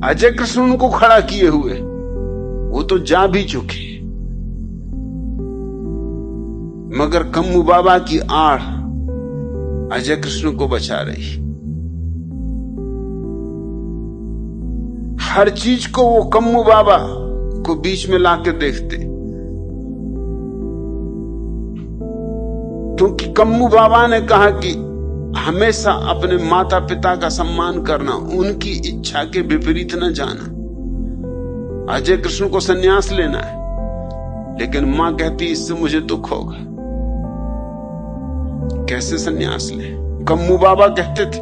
अजय कृष्ण उनको खड़ा किए हुए। वो तो जा भी चुके, मगर कम्मू बाबा की आड़ अजय कृष्ण को बचा रही। हर चीज को वो कम्मू बाबा को बीच में लाके देखते, क्योंकि कम्मू बाबा ने कहा कि हमेशा अपने माता पिता का सम्मान करना, उनकी इच्छा के विपरीत न जाना। अजय कृष्ण को संन्यास लेना है, लेकिन मां कहती इससे मुझे दुख होगा। कैसे संन्यास ले? कम्मू बाबा कहते थे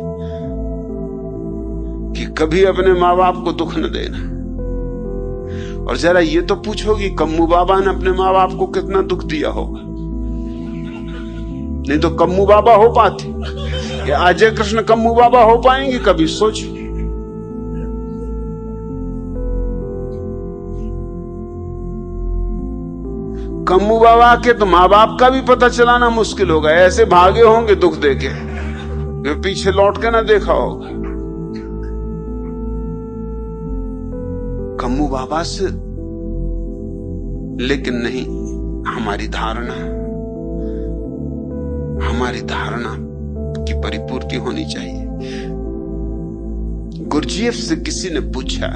कि कभी अपने माँ बाप को दुख न देना। और जरा ये तो पूछो कि कम्मू बाबा ने अपने माँ बाप को कितना दुख दिया होगा। नहीं तो कम्मू बाबा हो पाते या अजय कृष्ण कम्मू बाबा हो पाएंगे कभी? सोचो। कम्मू बाबा के तो माँ बाप का भी पता चलाना मुश्किल होगा, ऐसे भागे होंगे दुख देके वे पीछे लौट के ना देखा होगा। कम्मू बाबा से, लेकिन नहीं, हमारी धारणा की परिपूर्ति होनी चाहिए। गुरजीएफ से किसी ने पूछा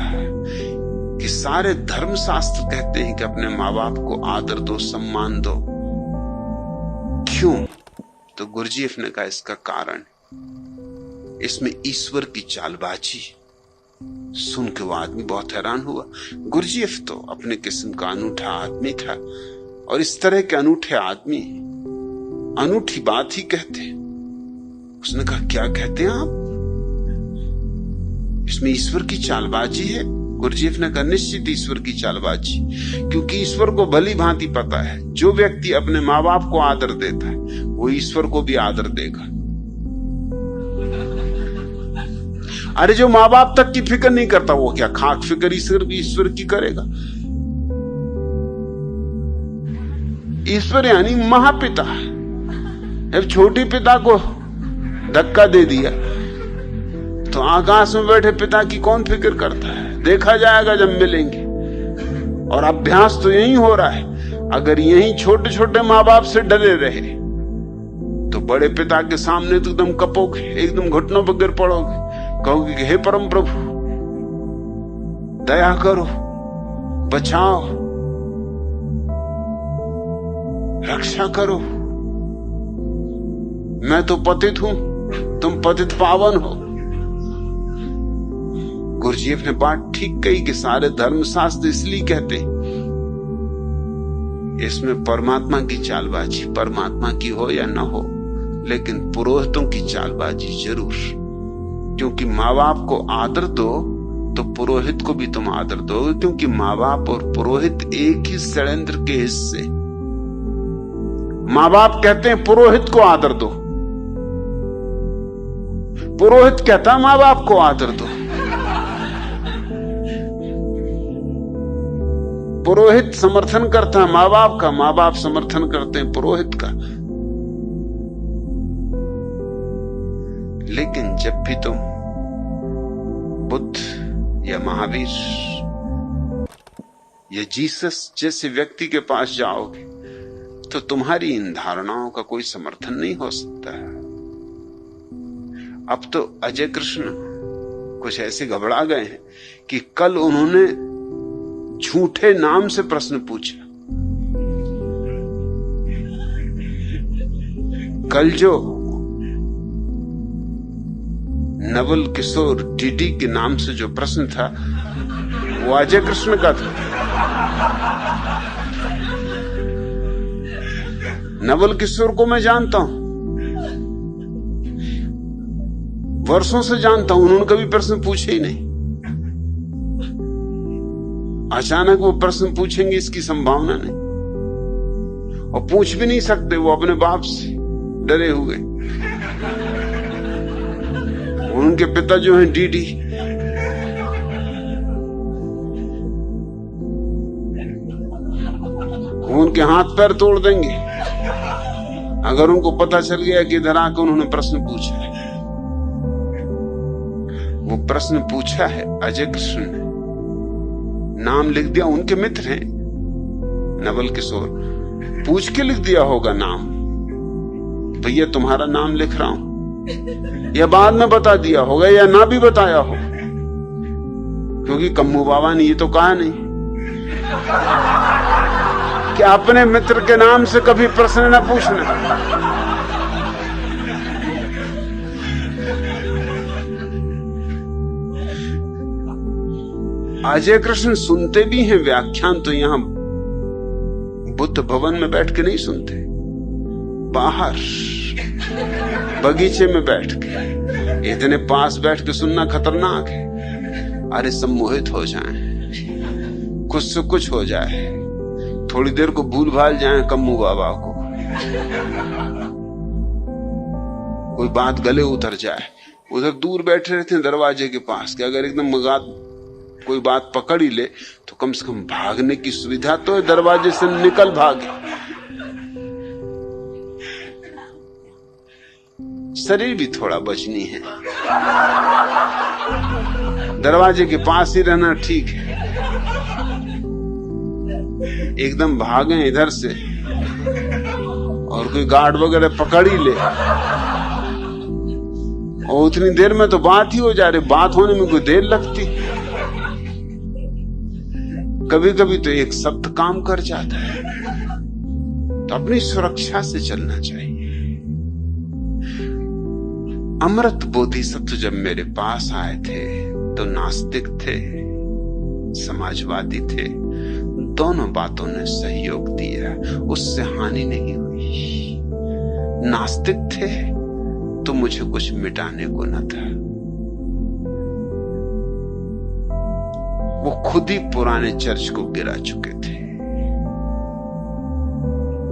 कि सारे धर्मशास्त्र कहते हैं कि अपने माँ बाप को आदर दो, सम्मान दो, क्यों? तो गुरजीएफ ने कहा इसका कारण इसमें ईश्वर की चालबाजी। सुन के वो आदमी बहुत हैरान हुआ। गुरजीएफ तो अपने किस्म का अनूठा आदमी था, और इस तरह के अनूठे आदमी अनूठी बात ही कहते। उसने कहा क्या कहते हैं आप, इसमें ईश्वर की चालबाजी है? गुरजीएफ ने कहा निश्चित ईश्वर की चालबाजी, क्योंकि ईश्वर को भली भांति पता है जो व्यक्ति अपने माँ बाप को आदर देता है वो ईश्वर को भी आदर देगा। अरे जो माँ बाप तक की फिक्र नहीं करता वो क्या खाक फिक्र ईश्वर की करेगा? ईश्वर यानी महापिता। अब छोटे पिता को धक्का दे दिया तो आकाश में बैठे पिता की कौन फिक्र करता है? देखा जाएगा जब मिलेंगे। और अभ्यास तो यही हो रहा है। अगर यही छोटे छोटे माँ बाप से डरे रहे तो बड़े पिता के सामने तो एकदम कपोगे, एकदम घुटनों पर गिर पड़ोगे, कहोगे कि हे परम प्रभु दया करो, बचाओ, रक्षा करो, मैं तो पतित हूं, तुम पतित पावन हो। गुरजीएफ ने बात ठीक कही कि सारे धर्मशास्त्र इसलिए कहते इसमें परमात्मा की चालबाजी, परमात्मा की हो या ना हो, लेकिन पुरोहितों की चालबाजी जरूर। क्योंकि माँ बाप को आदर दो तो पुरोहित को भी तुम आदर दोगे, क्योंकि माँ बाप और पुरोहित एक ही षड्यंत्र के हिस्से। माँ बाप कहते हैं पुरोहित को आदर दो, पुरोहित कहता माँ बाप को आदर दो। पुरोहित समर्थन करता है माँ बाप का, माँ बाप समर्थन करते हैं पुरोहित का। लेकिन जब भी तुम बुद्ध या महावीर या जीसस जैसे व्यक्ति के पास जाओगे तो तुम्हारी इन धारणाओं का कोई समर्थन नहीं हो सकता है। अब तो अजय कृष्ण कुछ ऐसे घबरा गए हैं कि कल उन्होंने झूठे नाम से प्रश्न पूछा। कल जो नवल किशोर डीडी के नाम से जो प्रश्न था वो अजय कृष्ण का था। नवल किशोर को मैं जानता हूं, वर्षों से जानता हूं, उन्होंने कभी प्रश्न पूछे ही नहीं। अचानक वो प्रश्न पूछेंगे इसकी संभावना नहीं, और पूछ भी नहीं सकते, वो अपने बाप से डरे हुए। उनके पिता जो हैं डीडी, उनके हाथ पैर तोड़ देंगे अगर उनको पता चल गया कि इधर आकर उन्होंने प्रश्न पूछा है। वो प्रश्न पूछा है अजय कृष्ण ने, नाम लिख दिया, उनके मित्र हैं नवल किशोर, पूछ के लिख दिया होगा नाम, भैया तुम्हारा नाम लिख रहा हूं, या बाद में बता दिया होगा या ना भी बताया हो, क्योंकि कम्मू बाबा ने ये तो कहा नहीं कि अपने मित्र के नाम से कभी प्रश्न न पूछना। अजय कृष्ण सुनते भी हैं व्याख्यान, तो यहां बुद्ध भवन में बैठ के नहीं सुनते, बाहर बगीचे में बैठ के। इतने पास बैठ के सुनना खतरनाक है। अरे सम्मोहित हो जाएं, कुछ से कुछ हो जाए, थोड़ी देर को भूल भाल जाए कम्मू बाबा को, कोई बात गले उतर जाए। उधर दूर बैठे रहते हैं दरवाजे के पास, कि अगर एकदम कोई बात पकड़ ही ले तो कम से कम भागने की सुविधा तो है, दरवाजे से निकल भागे। शरीर भी थोड़ा बचनी है, दरवाजे के पास ही रहना ठीक है। एकदम भागे इधर से और कोई गार्ड वगैरह पकड़ ही ले और उतनी देर में तो बात ही हो जा रही, बात होने में कोई देर लगती। कभी कभी तो एक शब्द काम कर जाता है। तो अपनी सुरक्षा से चलना चाहिए। अमृत बोधिसत्व जब मेरे पास आए थे तो नास्तिक थे, समाजवादी थे, दोनों बातों ने सहयोग दिया, उससे हानि नहीं हुई। नास्तिक थे तो मुझे कुछ मिटाने को न था, वो खुद ही पुराने चर्च को गिरा चुके थे।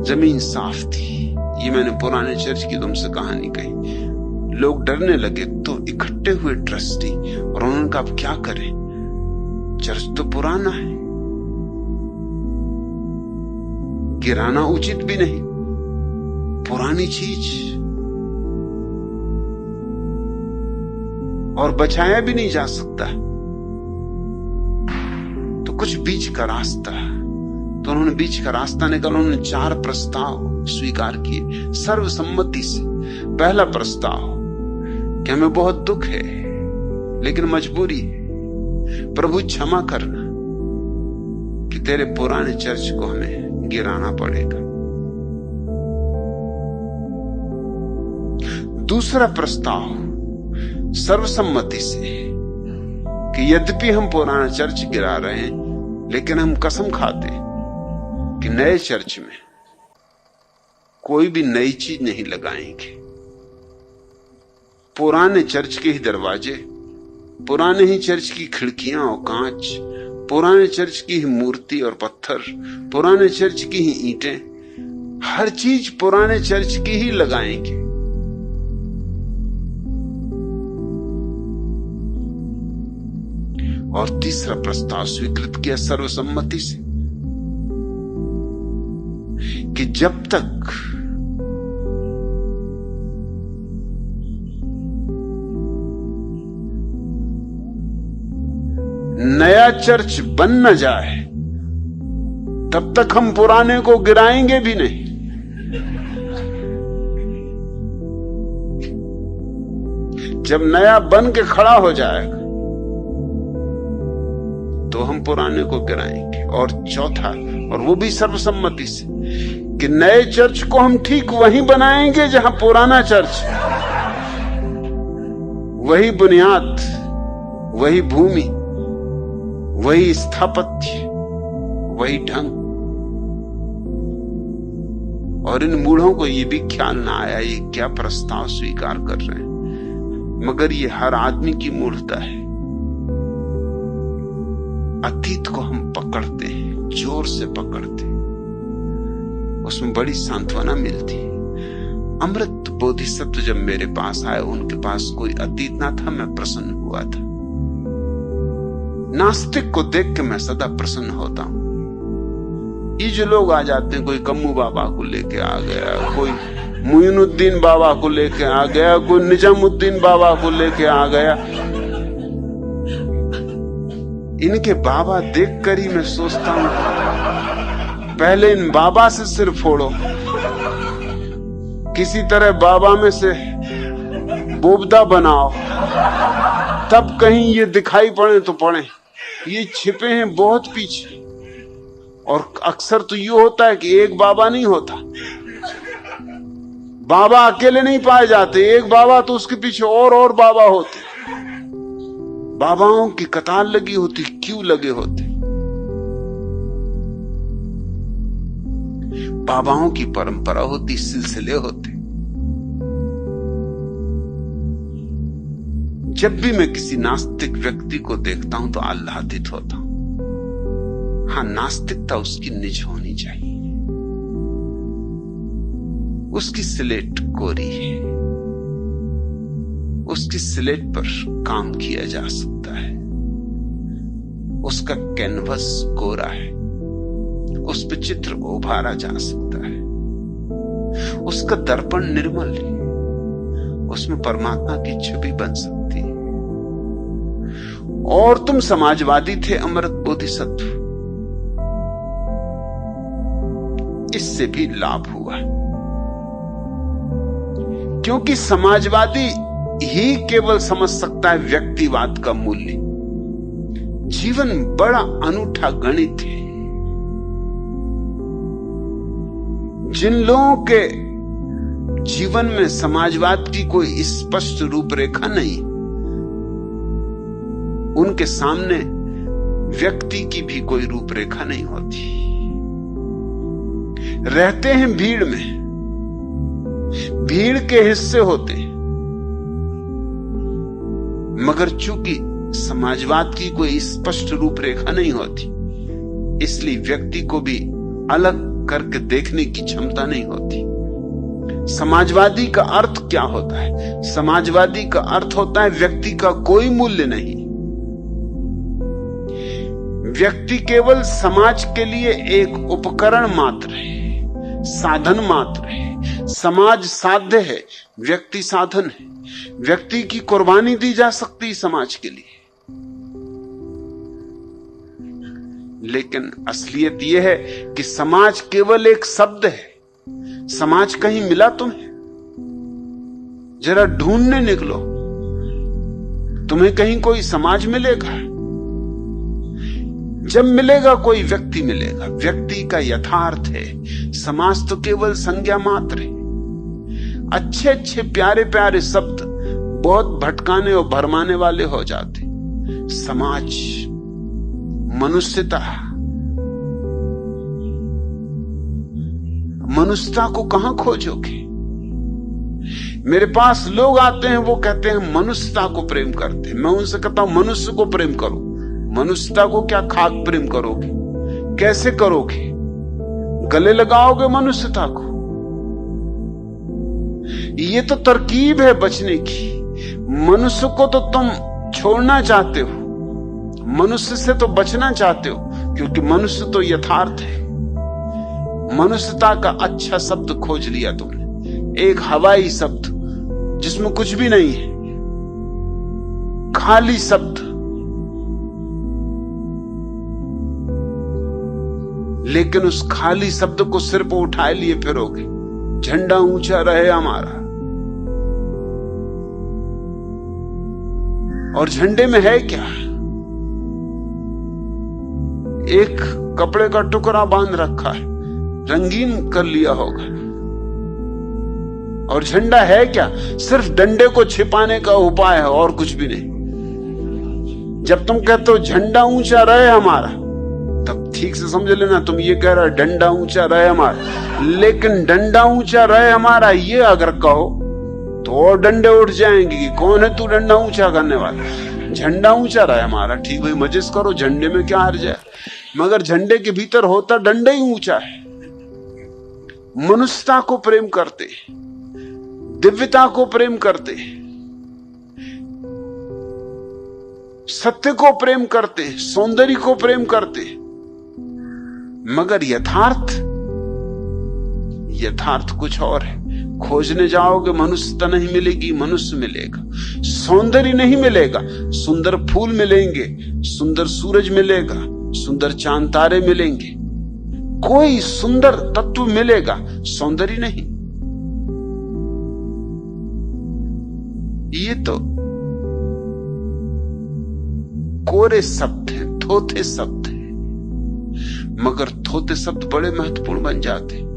जमीन साफ थी। ये मैंने पुराने चर्च की तुमसे कहानी कही। लोग डरने लगे तो इकट्ठे हुए ट्रस्टी, और उन्होंने कहा अब क्या करें, चर्च तो पुराना है, गिराना उचित भी नहीं, पुरानी चीज, और बचाया भी नहीं जा सकता, तो कुछ बीच का रास्ता। तो उन्होंने बीच का रास्ता निकाला। उन्होंने 4 प्रस्ताव स्वीकार किए सर्वसम्मति से। पहला प्रस्ताव कि हमें बहुत दुख है लेकिन मजबूरी है, प्रभु क्षमा करना कि तेरे पुराने चर्च को हमें गिराना पड़ेगा। दूसरा प्रस्ताव सर्वसम्मति से कि यद्यपि हम पुराना चर्च गिरा रहे हैं लेकिन हम कसम खाते कि नए चर्च में कोई भी नई चीज नहीं लगाएंगे। पुराने चर्च के ही दरवाजे, पुराने ही चर्च की खिड़कियां और कांच, पुराने चर्च की ही मूर्ति और पत्थर, पुराने चर्च की ही ईंटें, हर चीज पुराने चर्च की ही लगाएंगे। और तीसरा प्रस्ताव स्वीकृत किया सर्वसम्मति से कि जब तक नया चर्च बन न जाए तब तक हम पुराने को गिराएंगे भी नहीं। जब नया बन के खड़ा हो जाएगा तो हम पुराने को गिराएंगे। और चौथा, और वो भी सर्वसम्मति से, कि नए चर्च को हम ठीक वहीं बनाएंगे जहां पुराना चर्च, वही बुनियाद, वही भूमि, वही स्थापत्य, वही ढंग। और इन मूढ़ों को ये भी ख्याल ना आया ये क्या प्रस्ताव स्वीकार कर रहे हैं, मगर ये हर आदमी की मूढ़ता है। अतीत को हम पकड़ते हैं, जोर से पकड़ते हैं, उसमें बड़ी सांत्वना मिलती है। अमृत बोधिसत्व जब मेरे पास आए, उनके पास कोई अतीत ना था, मैं प्रसन्न हुआ था। नास्तिक को देख के मैं सदा प्रसन्न होता हूं। ये जो लोग आ जाते हैं, कोई कम्मू बाबा को लेके आ गया, कोई मुइनुद्दीन बाबा को लेके आ गया, कोई निजामुद्दीन बाबा को लेके आ गया, इनके बाबा देखकर ही मैं सोचता हूं पहले इन बाबा से सिर फोड़ो, किसी तरह बाबा में से बोबदा बनाओ, तब कहीं ये दिखाई पड़े तो पड़े। ये छिपे हैं बहुत पीछे। और अक्सर तो ये होता है कि एक बाबा नहीं होता, बाबा अकेले नहीं पाए जाते, एक बाबा तो उसके पीछे और बाबा होते, बाबाओं की कतार लगी होती, क्यों लगे होते। बाबाओं की परंपरा होती, सिलसिले होते। जब भी मैं किसी नास्तिक व्यक्ति को देखता हूं तो आह्लादित होता हूं। हाँ, नास्तिकता उसकी निज होनी चाहिए, उसकी स्लेट कोरी है, उसकी स्लेट पर काम किया जा सकता है, उसका कैनवस कोरा है, उस पर चित्र उभारा जा सकता है, उसका दर्पण निर्मल है, उसमें परमात्मा की छवि बन सकती है। और तुम समाजवादी थे अमृत बोधिसत्व, इससे भी लाभ हुआ, क्योंकि समाजवादी ही केवल समझ सकता है व्यक्तिवाद का मूल्य। जीवन बड़ा अनूठा गणित है। जिन लोगों के जीवन में समाजवाद की कोई स्पष्ट रूपरेखा नहीं, उनके सामने व्यक्ति की भी कोई रूपरेखा नहीं होती। रहते हैं भीड़ में, भीड़ के हिस्से होते हैं, मगर चूंकि समाजवाद की कोई स्पष्ट रूपरेखा नहीं होती, इसलिए व्यक्ति को भी अलग करके देखने की क्षमता नहीं होती। समाजवादी का अर्थ क्या होता है? समाजवादी का अर्थ होता है व्यक्ति का कोई मूल्य नहीं। व्यक्ति केवल समाज के लिए एक उपकरण मात्र है, साधन मात्र है। समाज साध्य है, व्यक्ति साधन है। व्यक्ति की कुर्बानी दी जा सकती है समाज के लिए, लेकिन असलियत यह है कि समाज केवल एक शब्द है। समाज कहीं मिला तुम्हें? जरा ढूंढने निकलो, तुम्हें कहीं कोई समाज मिलेगा? जब मिलेगा कोई व्यक्ति मिलेगा। व्यक्ति का यथार्थ है, समाज तो केवल संज्ञा मात्र है। अच्छे अच्छे प्यारे प्यारे शब्द बहुत भटकाने और भरमाने वाले हो जाते। समाज, मनुष्यता, मनुष्यता को कहां खोजोगे? मेरे पास लोग आते हैं, वो कहते हैं मनुष्यता को प्रेम करते हैं। मैं उनसे कहता हूं मनुष्य को प्रेम करो। मनुष्यता को क्या खाक प्रेम करोगे? कैसे करोगे? गले लगाओगे मनुष्यता को? ये तो तरकीब है बचने की। मनुष्य को तो तुम छोड़ना चाहते हो, मनुष्य से तो बचना चाहते हो, क्योंकि मनुष्य तो यथार्थ है। मनुष्यता का अच्छा शब्द खोज लिया तुमने, एक हवाई शब्द जिसमें कुछ भी नहीं है, खाली शब्द। लेकिन उस खाली शब्द को सिर पर उठाए लिए फिरोगे। झंडा ऊंचा रहे हमारा, और झंडे में है क्या? एक कपड़े का टुकड़ा बांध रखा है, रंगीन कर लिया होगा। और झंडा है क्या? सिर्फ डंडे को छिपाने का उपाय है, और कुछ भी नहीं। जब तुम कहते हो झंडा ऊंचा रहे हमारा, तब ठीक से समझ लेना तुम ये कह रहे हो डंडा ऊंचा रहे हमारा। लेकिन डंडा ऊंचा रहे हमारा ये अगर कहो तो और डंडे उठ जाएंगे कि कौन है तू डंडा ऊंचा करने वाला। झंडा ऊंचा रहे हमारा, ठीक भाई, मजिस करो, झंडे में क्या हार जाए। मगर झंडे के भीतर होता डंडा ही ऊंचा है। मनुष्यता को प्रेम करते, दिव्यता को प्रेम करते, सत्य को प्रेम करते, सौंदर्य को प्रेम करते, मगर यथार्थ कुछ और है। खोजने जाओगे मनुष्यता नहीं मिलेगी, मनुष्य मिलेगा। सौंदर्य नहीं मिलेगा, सुंदर फूल मिलेंगे, सुंदर सूरज मिलेगा, सुंदर चांद तारे मिलेंगे, कोई सुंदर तत्व मिलेगा, सौंदर्य नहीं। ये तो कोरे शब्द हैं, थोथे शब्द हैं, मगर थोथे शब्द बड़े महत्वपूर्ण बन जाते हैं।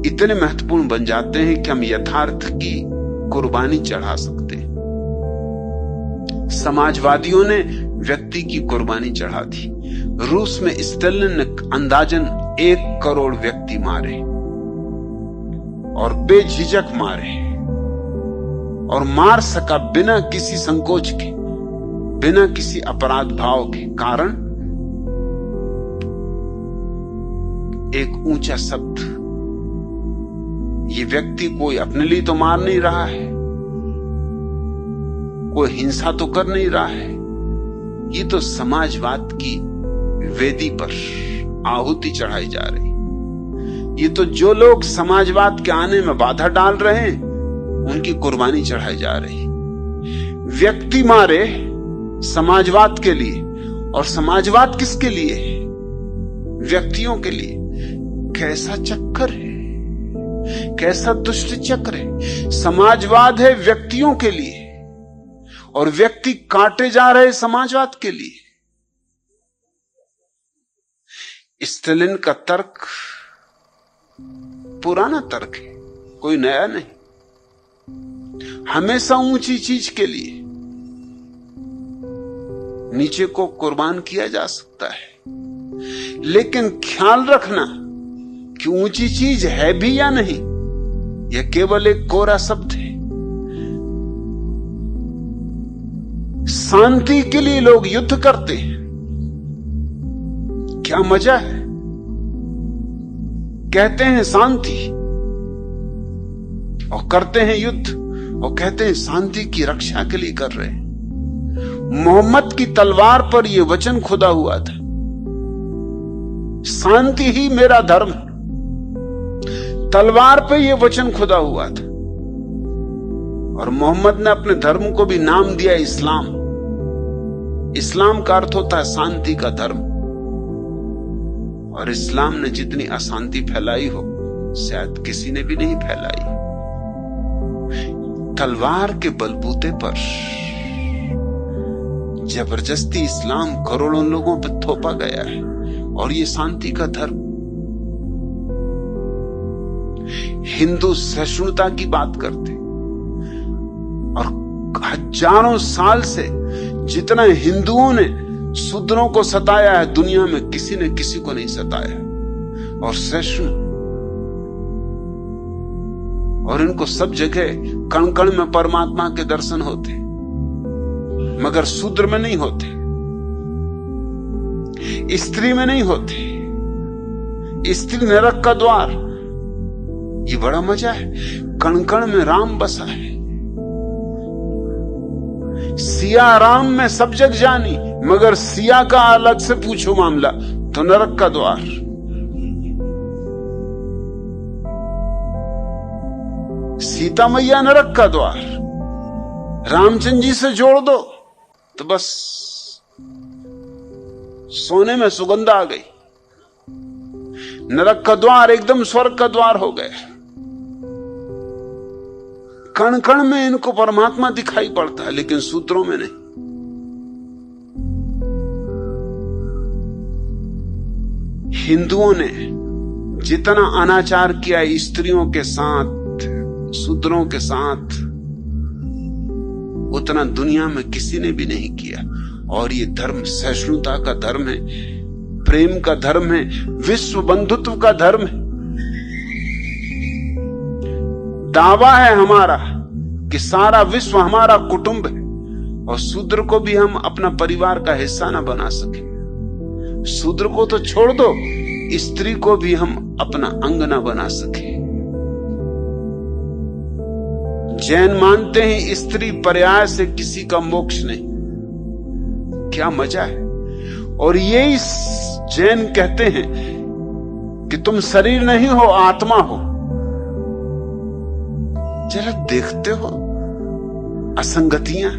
इतने महत्वपूर्ण बन जाते हैं कि हम यथार्थ की कुर्बानी चढ़ा सकते हैं। समाजवादियों ने व्यक्ति की कुर्बानी चढ़ा दी। रूस में स्टालिन ने अंदाजन 1 करोड़ व्यक्ति मारे, और बेझिझक मारे, और मार सका बिना किसी संकोच के, बिना किसी अपराध भाव के। कारण एक ऊंचा शब्द। ये व्यक्ति कोई अपने लिए तो मार नहीं रहा है, कोई हिंसा तो कर नहीं रहा है, ये तो समाजवाद की वेदी पर आहुति चढ़ाई जा रही। ये तो जो लोग समाजवाद के आने में बाधा डाल रहे हैं, उनकी कुर्बानी चढ़ाई जा रही। व्यक्ति मारे समाजवाद के लिए, और समाजवाद किसके लिए है? व्यक्तियों के लिए। कैसा चक्कर है, कैसा दुष्ट चक्र है। समाजवाद है व्यक्तियों के लिए और व्यक्ति काटे जा रहे समाजवाद के लिए। स्टालिन का तर्क पुराना तर्क है, कोई नया नहीं। हमेशा ऊंची चीज के लिए नीचे को कुर्बान किया जा सकता है, लेकिन ख्याल रखना कि ऊंची चीज है भी या नहीं, यह केवल एक कोरा शब्द है। शांति के लिए लोग युद्ध करते हैं, क्या मजा है। कहते हैं शांति और करते हैं युद्ध, और कहते हैं शांति की रक्षा के लिए कर रहे हैं। मोहम्मद की तलवार पर यह वचन खुदा हुआ था, शांति ही मेरा धर्म। तलवार पे यह वचन खुदा हुआ था, और मोहम्मद ने अपने धर्म को भी नाम दिया इस्लाम। इस्लाम का अर्थ होता है शांति का धर्म। और इस्लाम ने जितनी अशांति फैलाई हो, शायद किसी ने भी नहीं फैलाई। तलवार के बलबूते पर जबरदस्ती इस्लाम करोड़ों लोगों पर थोपा गया है, और ये शांति का धर्म। हिंदू सहिष्णुता की बात करते, और हजारों साल से जितना हिंदुओं ने शूद्रों को सताया है, दुनिया में किसी ने किसी को नहीं सताया। और सहिष्णु, और इनको सब जगह कण कण में परमात्मा के दर्शन होते, मगर शूद्र में नहीं होते, स्त्री में नहीं होते। स्त्री नरक का द्वार। ये बड़ा मजा है। कण कण में राम बसा है। सिया राम में सब जग जानी, मगर सिया का अलग से पूछो मामला तो नरक का द्वार। सीता मैया नरक का द्वार। रामचंद्र जी से जोड़ दो तो बस सोने में सुगंध आ गई। नरक का द्वार एकदम स्वर्ग का द्वार हो गया। कण कण में इनको परमात्मा दिखाई पड़ता है, लेकिन सूत्रों में नहीं। हिंदुओं ने जितना अनाचार किया स्त्रियों के साथ, शूद्रों के साथ, उतना दुनिया में किसी ने भी नहीं किया। और ये धर्म सहिष्णुता का धर्म है, प्रेम का धर्म है, विश्व बंधुत्व का धर्म है। दावा है हमारा कि सारा विश्व हमारा कुटुंब है, और शूद्र को भी हम अपना परिवार का हिस्सा ना बना सके। शूद्र को तो छोड़ दो, स्त्री को भी हम अपना अंग ना बना सके। जैन मानते हैं स्त्री पर्याय से किसी का मोक्ष नहीं। क्या मजा है। और यही जैन कहते हैं कि तुम शरीर नहीं हो, आत्मा हो। जरा देखते हो असंगतियां,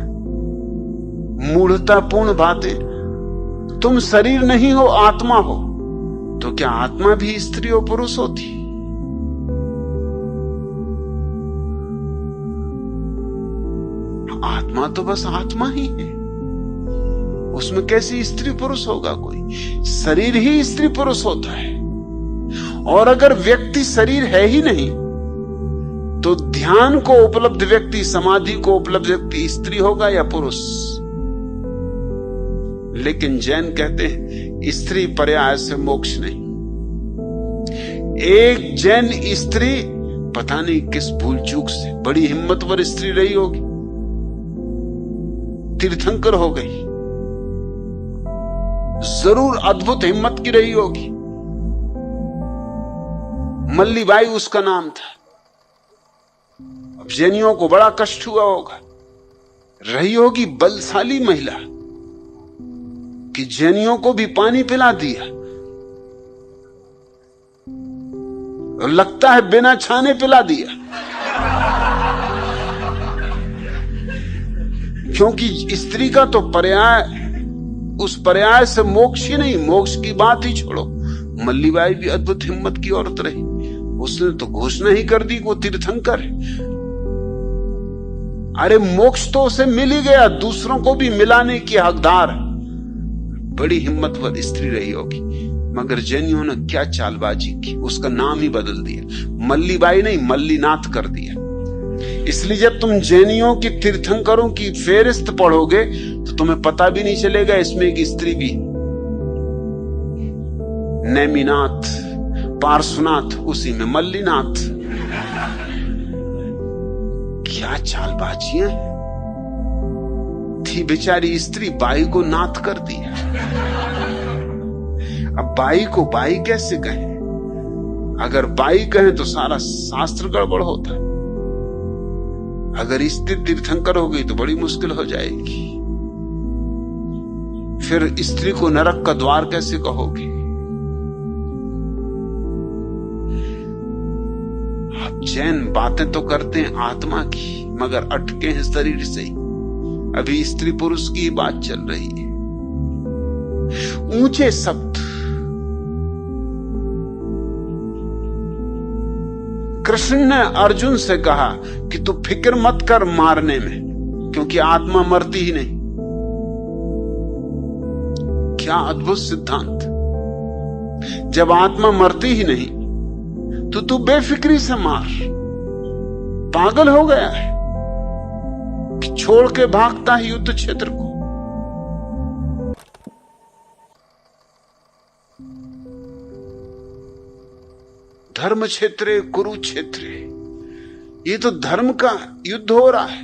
मूढ़तापूर्ण बातें। तुम शरीर नहीं हो, आत्मा हो, तो क्या आत्मा भी स्त्री और पुरुष होती? आत्मा तो बस आत्मा ही है, उसमें कैसी स्त्री पुरुष होगा कोई? शरीर ही स्त्री पुरुष होता है। और अगर व्यक्ति शरीर है ही नहीं, तो ध्यान को उपलब्ध व्यक्ति, समाधि को उपलब्ध व्यक्ति स्त्री होगा या पुरुष? लेकिन जैन कहते हैं स्त्री पर्याय से मोक्ष नहीं। एक जैन स्त्री पता नहीं किस भूल चूक से बड़ी हिम्मतवर स्त्री रही होगी, तीर्थंकर हो गई, जरूर अद्भुत हिम्मत की रही होगी। मल्लीबाई उसका नाम था। अब जैनियों को बड़ा कष्ट हुआ होगा, रही होगी बलशाली महिला कि जैनियों को भी पानी पिला दिया, और लगता है बिना छाने पिला दिया, क्योंकि स्त्री का तो पर्याय, उस पर्याय से मोक्ष ही नहीं, मोक्ष की बात ही छोड़ो। मल्लीबाई भी अद्भुत हिम्मत की औरत रही, उसने तो घोषणा ही कर दी कि वो तीर्थंकर है। अरे मोक्ष तो उसे मिल ही गया, दूसरों को भी मिलाने की हकदार। बड़ी हिम्मतवर स्त्री रही होगी, मगर जैनियों ने क्या चालबाजी की, उसका नाम ही बदल दिया। मल्लीबाई नहीं, मल्लीनाथ कर दिया। इसलिए जब तुम जैनियों की तीर्थंकरों की फेहरिस्त पढ़ोगे तो तुम्हें पता भी नहीं चलेगा इसमें एक स्त्री भी। नेमिनाथ, पार्श्वनाथ, उसी में मल्लीनाथ। क्या चालबाजियां थी। बेचारी स्त्री बाई को नाथ कर दिया। अब बाई को बाई कैसे कहें? अगर बाई कहें तो सारा शास्त्र गड़बड़ होता है। अगर स्त्री तीर्थंकर हो गई तो बड़ी मुश्किल हो जाएगी। फिर स्त्री को नरक का द्वार कैसे कहोगे? आप जैन बातें तो करते हैं आत्मा की, मगर अटके हैं शरीर से ही। अभी स्त्री पुरुष की बात चल रही है। ऊंचे शब्द। कृष्ण ने अर्जुन से कहा कि तू फिक्र मत कर मारने में, क्योंकि आत्मा मरती ही नहीं। क्या अद्भुत सिद्धांत। जब आत्मा मरती ही नहीं तो तू बेफिक्री से मार। पागल हो गया है कि छोड़ के भागता है युद्ध क्षेत्र को। धर्म क्षेत्र, कुरुक्षेत्र, ये तो धर्म का युद्ध हो रहा है।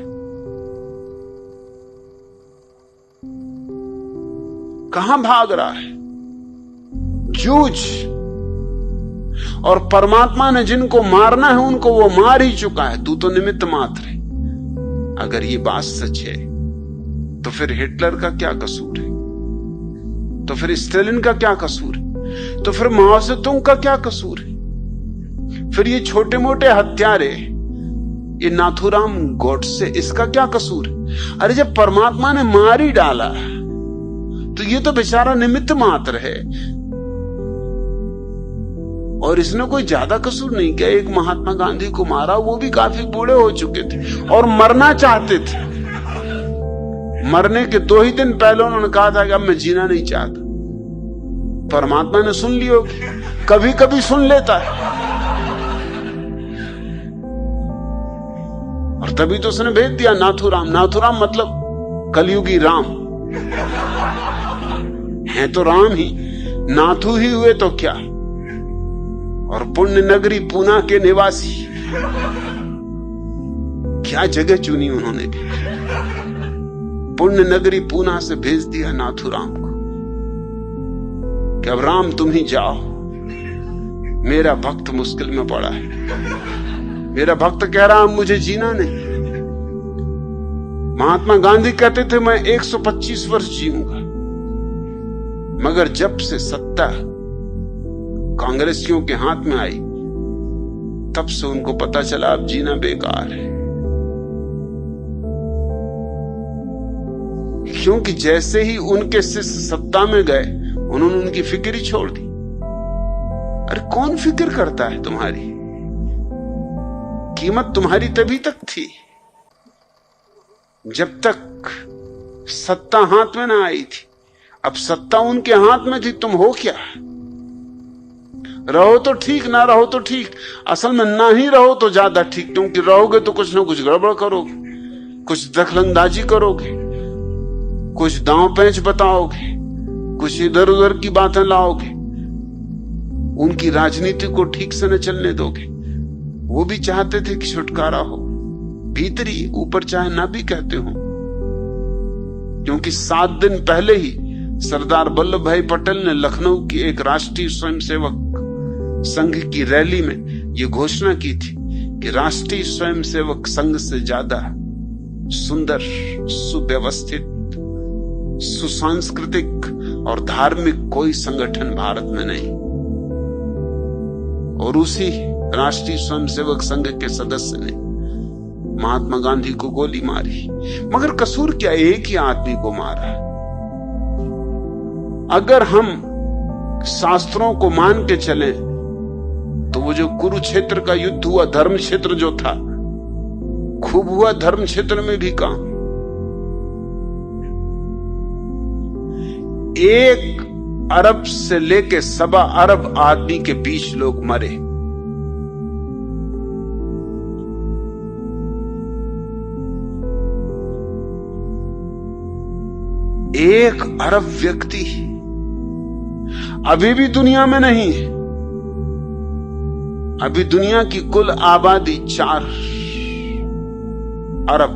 कहां भाग रहा है? जूझ। और परमात्मा ने जिनको मारना है उनको वो मार ही चुका है, तू तो निमित्त मात्र है। अगर ये बात सच है तो फिर हिटलर का क्या कसूर है? तो फिर स्टालिन का क्या कसूर है? तो फिर माओ सेतुंग का क्या कसूर है? फिर ये छोटे मोटे हत्यारे, ये नाथूराम गोडसे, इसका क्या कसूर है? अरे जब परमात्मा ने मार ही डाला तो ये तो बेचारा निमित्त मात्र है, और इसने कोई ज्यादा कसूर नहीं किया। एक महात्मा गांधी को मारा, वो भी काफी बूढ़े हो चुके थे और मरना चाहते थे। मरने के 2 ही दिन पहले उन्होंने कहा था कि अब मैं जीना नहीं चाहता। परमात्मा ने सुन ली होगी, कभी कभी सुन लेता है, और तभी तो उसने भेज दिया नाथूराम। नाथूराम मतलब कलयुगी राम है, तो राम ही, नाथू ही हुए तो क्या। और पुण्य नगरी पूना के निवासी, क्या जगह चुनी उन्होंने भी। पुण्य नगरी पूना से भेज दिया नाथूराम को कि अब राम तुम ही जाओ, मेरा भक्त मुश्किल में पड़ा है। मेरा भक्त कह रहा मुझे जीना नहीं। महात्मा गांधी कहते थे मैं 125 वर्ष जीऊंगा, मगर जब से सत्ता कांग्रेसियों के हाथ में आई तब से उनको पता चला अब जीना बेकार है। क्योंकि जैसे ही उनके शिष्य सत्ता में गए उन्होंने उनकी फिक्र ही छोड़ दी। अरे कौन फिक्र करता है तुम्हारी? कीमत तुम्हारी तभी तक थी जब तक सत्ता हाथ में ना आई थी। अब सत्ता उनके हाथ में थी, तुम हो क्या? रहो तो ठीक, ना रहो तो ठीक। असल में ना ही रहो तो ज्यादा ठीक, क्योंकि रहोगे तो कुछ ना कुछ गड़बड़ करोगे, कुछ दखलंदाजी करोगे, कुछ दांव पेंच बताओगे, कुछ इधर उधर की बातें लाओगे, उनकी राजनीति को ठीक से न चलने दोगे। वो भी चाहते थे कि छुटकारा हो भीतरी, ऊपर चाहे ना भी कहते हो। क्योंकि 7 दिन पहले ही सरदार वल्लभ भाई पटेल ने लखनऊ की एक राष्ट्रीय स्वयंसेवक संघ की रैली में ये घोषणा की थी कि राष्ट्रीय स्वयंसेवक संघ से ज्यादा सुंदर, सुव्यवस्थित, सुसांस्कृतिक और धार्मिक कोई संगठन भारत में नहीं। और उसी राष्ट्रीय स्वयंसेवक संघ के सदस्य ने महात्मा गांधी को गोली मारी। मगर कसूर क्या? एक ही आदमी को मारा। अगर हम शास्त्रों को मान के चलें तो वो जो कुरुक्षेत्र का युद्ध हुआ, धर्म क्षेत्र जो था, खूब हुआ धर्म क्षेत्र में भी काम। 1 अरब से लेके 1.25 अरब आदमी के बीच लोग मरे। 1 अरब व्यक्ति अभी भी दुनिया में नहीं है। अभी दुनिया की कुल आबादी 4 अरब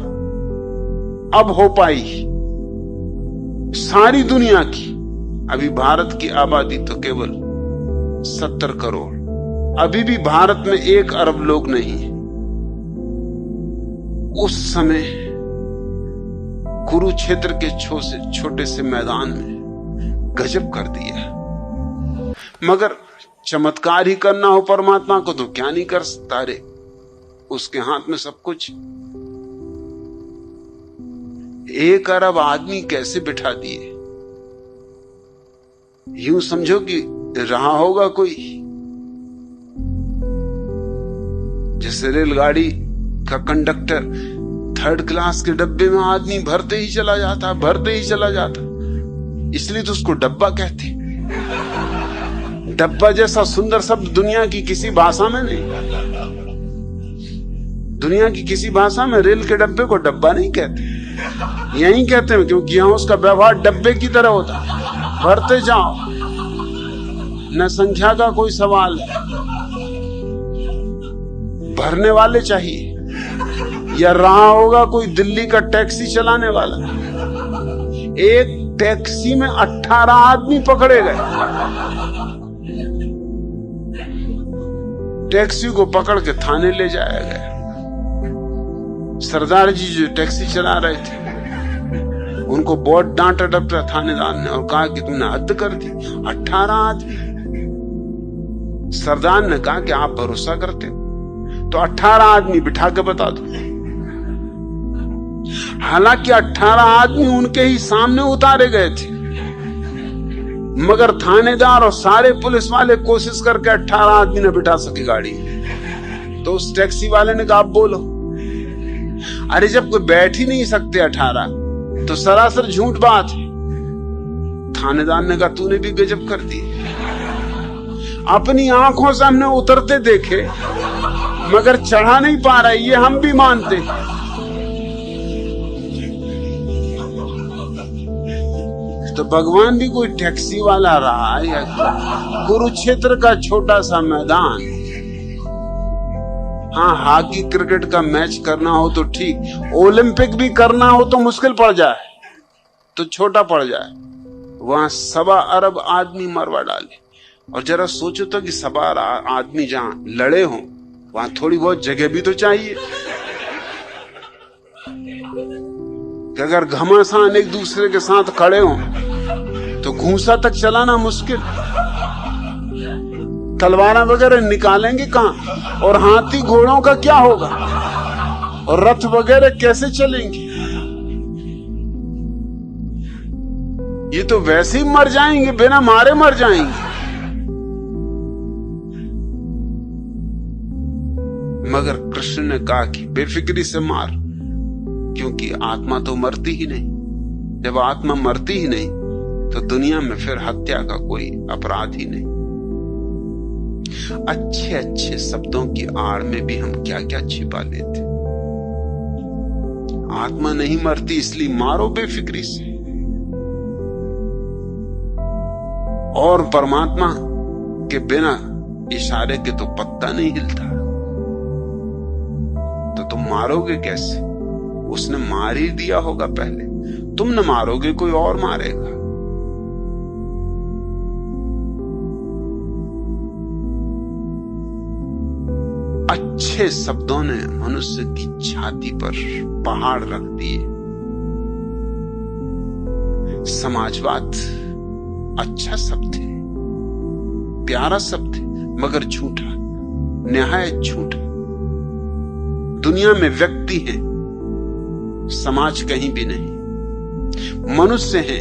अब हो पाई सारी दुनिया की। अभी भारत की आबादी तो केवल 70 करोड़। अभी भी भारत में 1 अरब लोग नहीं है। उस समय कुरुक्षेत्र के छोटे से मैदान में गजब कर दिया। मगर चमत्कार ही करना हो परमात्मा को तो क्या नहीं कर सकता रे, उसके हाथ में सब कुछ। 1 अरब आदमी कैसे बिठा दिए? यूं समझो कि रहा होगा कोई, जैसे रेलगाड़ी का कंडक्टर 3rd क्लास के डब्बे में आदमी भरते ही चला जाता, इसलिए तो उसको डब्बा कहते। डब्बा जैसा सुंदर शब्द दुनिया की किसी भाषा में नहीं। दुनिया की किसी भाषा में रेल के डब्बे को डब्बा नहीं कहते, यही कहते हैं क्योंकि यहां उसका व्यवहार डब्बे की तरह होता है। भरते जाओ, न संख्या का कोई सवाल है, भरने वाले चाहिए। या रहा होगा कोई दिल्ली का टैक्सी चलाने वाला, एक टैक्सी में 18 आदमी पकड़े गए। टैक्सी को पकड़ के थाने ले जाया गया। सरदार जी जो टैक्सी चला रहे थे उनको बहुत डांटा डपटा थानेदार ने और कहा कि तुमने हद कर दी, 18 आदमी। सरदार ने कहा कि आप भरोसा करते हो तो 18 आदमी बिठा के बता दो। हालांकि 18 आदमी उनके ही सामने उतारे गए थे, मगर थानेदार और सारे पुलिस वाले कोशिश करके 18 आदमी न बिठा सके गाड़ी। तो उस टैक्सी वाले ने कहा आप बोलो। अरे जब कोई बैठ ही नहीं सकते 18 तो सरासर झूठ बात है। थानेदार ने कहा तूने भी गजब कर दी, अपनी आंखों से हमने उतरते देखे मगर चढ़ा नहीं पा रहा, ये हम भी मानते। तो भगवान भी कोई टैक्सी वाला रहा या कुरुक्षेत्र का छोटा सा मैदान। हाँ, हॉकी क्रिकेट का मैच करना हो तो ठीक, ओलंपिक भी करना हो तो मुश्किल पड़ जाए, तो छोटा पड़ जाए। वहां 1.25 अरब आदमी मरवा डाले। और जरा सोचो तो कि 1.25 आदमी जहां लड़े हों वहां थोड़ी बहुत जगह भी तो चाहिए कि अगर घमासान एक दूसरे के साथ खड़े हों तो घूंसा तक चलाना मुश्किल। तलवारा वगैरह निकालेंगे कहां? और हाथी घोड़ों का क्या होगा? और रथ वगैरह कैसे चलेंगे? ये तो वैसे ही मर जाएंगे, बिना मारे मर जाएंगे। मगर कृष्ण ने कहा कि बेफिक्री से मार, क्योंकि आत्मा तो मरती ही नहीं। जब आत्मा मरती ही नहीं तो दुनिया में फिर हत्या का कोई अपराध ही नहीं। अच्छे अच्छे शब्दों की आड़ में भी हम क्या क्या छिपा लेते। आत्मा नहीं मरती इसलिए मारो बेफिक्री से। और परमात्मा के बिना इशारे के तो पत्ता नहीं हिलता, तो तुम मारोगे कैसे? उसने मार ही दिया होगा पहले, तुम न मारोगे कोई और मारेगा। अच्छे शब्दों ने मनुष्य की छाती पर पहाड़ रख दिए। समाजवाद अच्छा शब्द है, प्यारा शब्द है, मगर झूठा, निहायत झूठा। दुनिया में व्यक्ति है, समाज कहीं भी नहीं। मनुष्य है,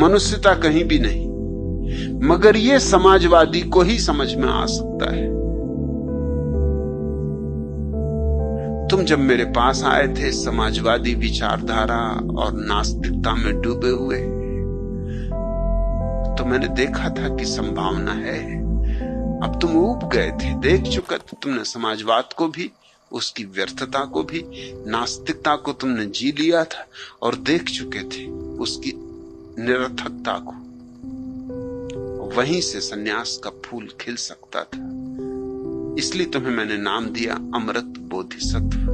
मनुष्यता कहीं भी नहीं। मगर ये समाजवादी को ही समझ में आ सकता है तुम जब मेरे पास आए थे समाजवादी विचारधारा और नास्तिकता में डूबे हुए, तो मैंने देखा था कि संभावना है। अब तुम ऊब गए थे, देख चुका था तुमने समाजवाद को भी, उसकी व्यर्थता को भी, नास्तिकता को तुमने जी लिया था और देख चुके थे उसकी निरर्थकता को। वहीं से सन्यास का फूल खिल सकता था। इसलिए तुम्हें मैंने नाम दिया अमृत बोधिसत्व।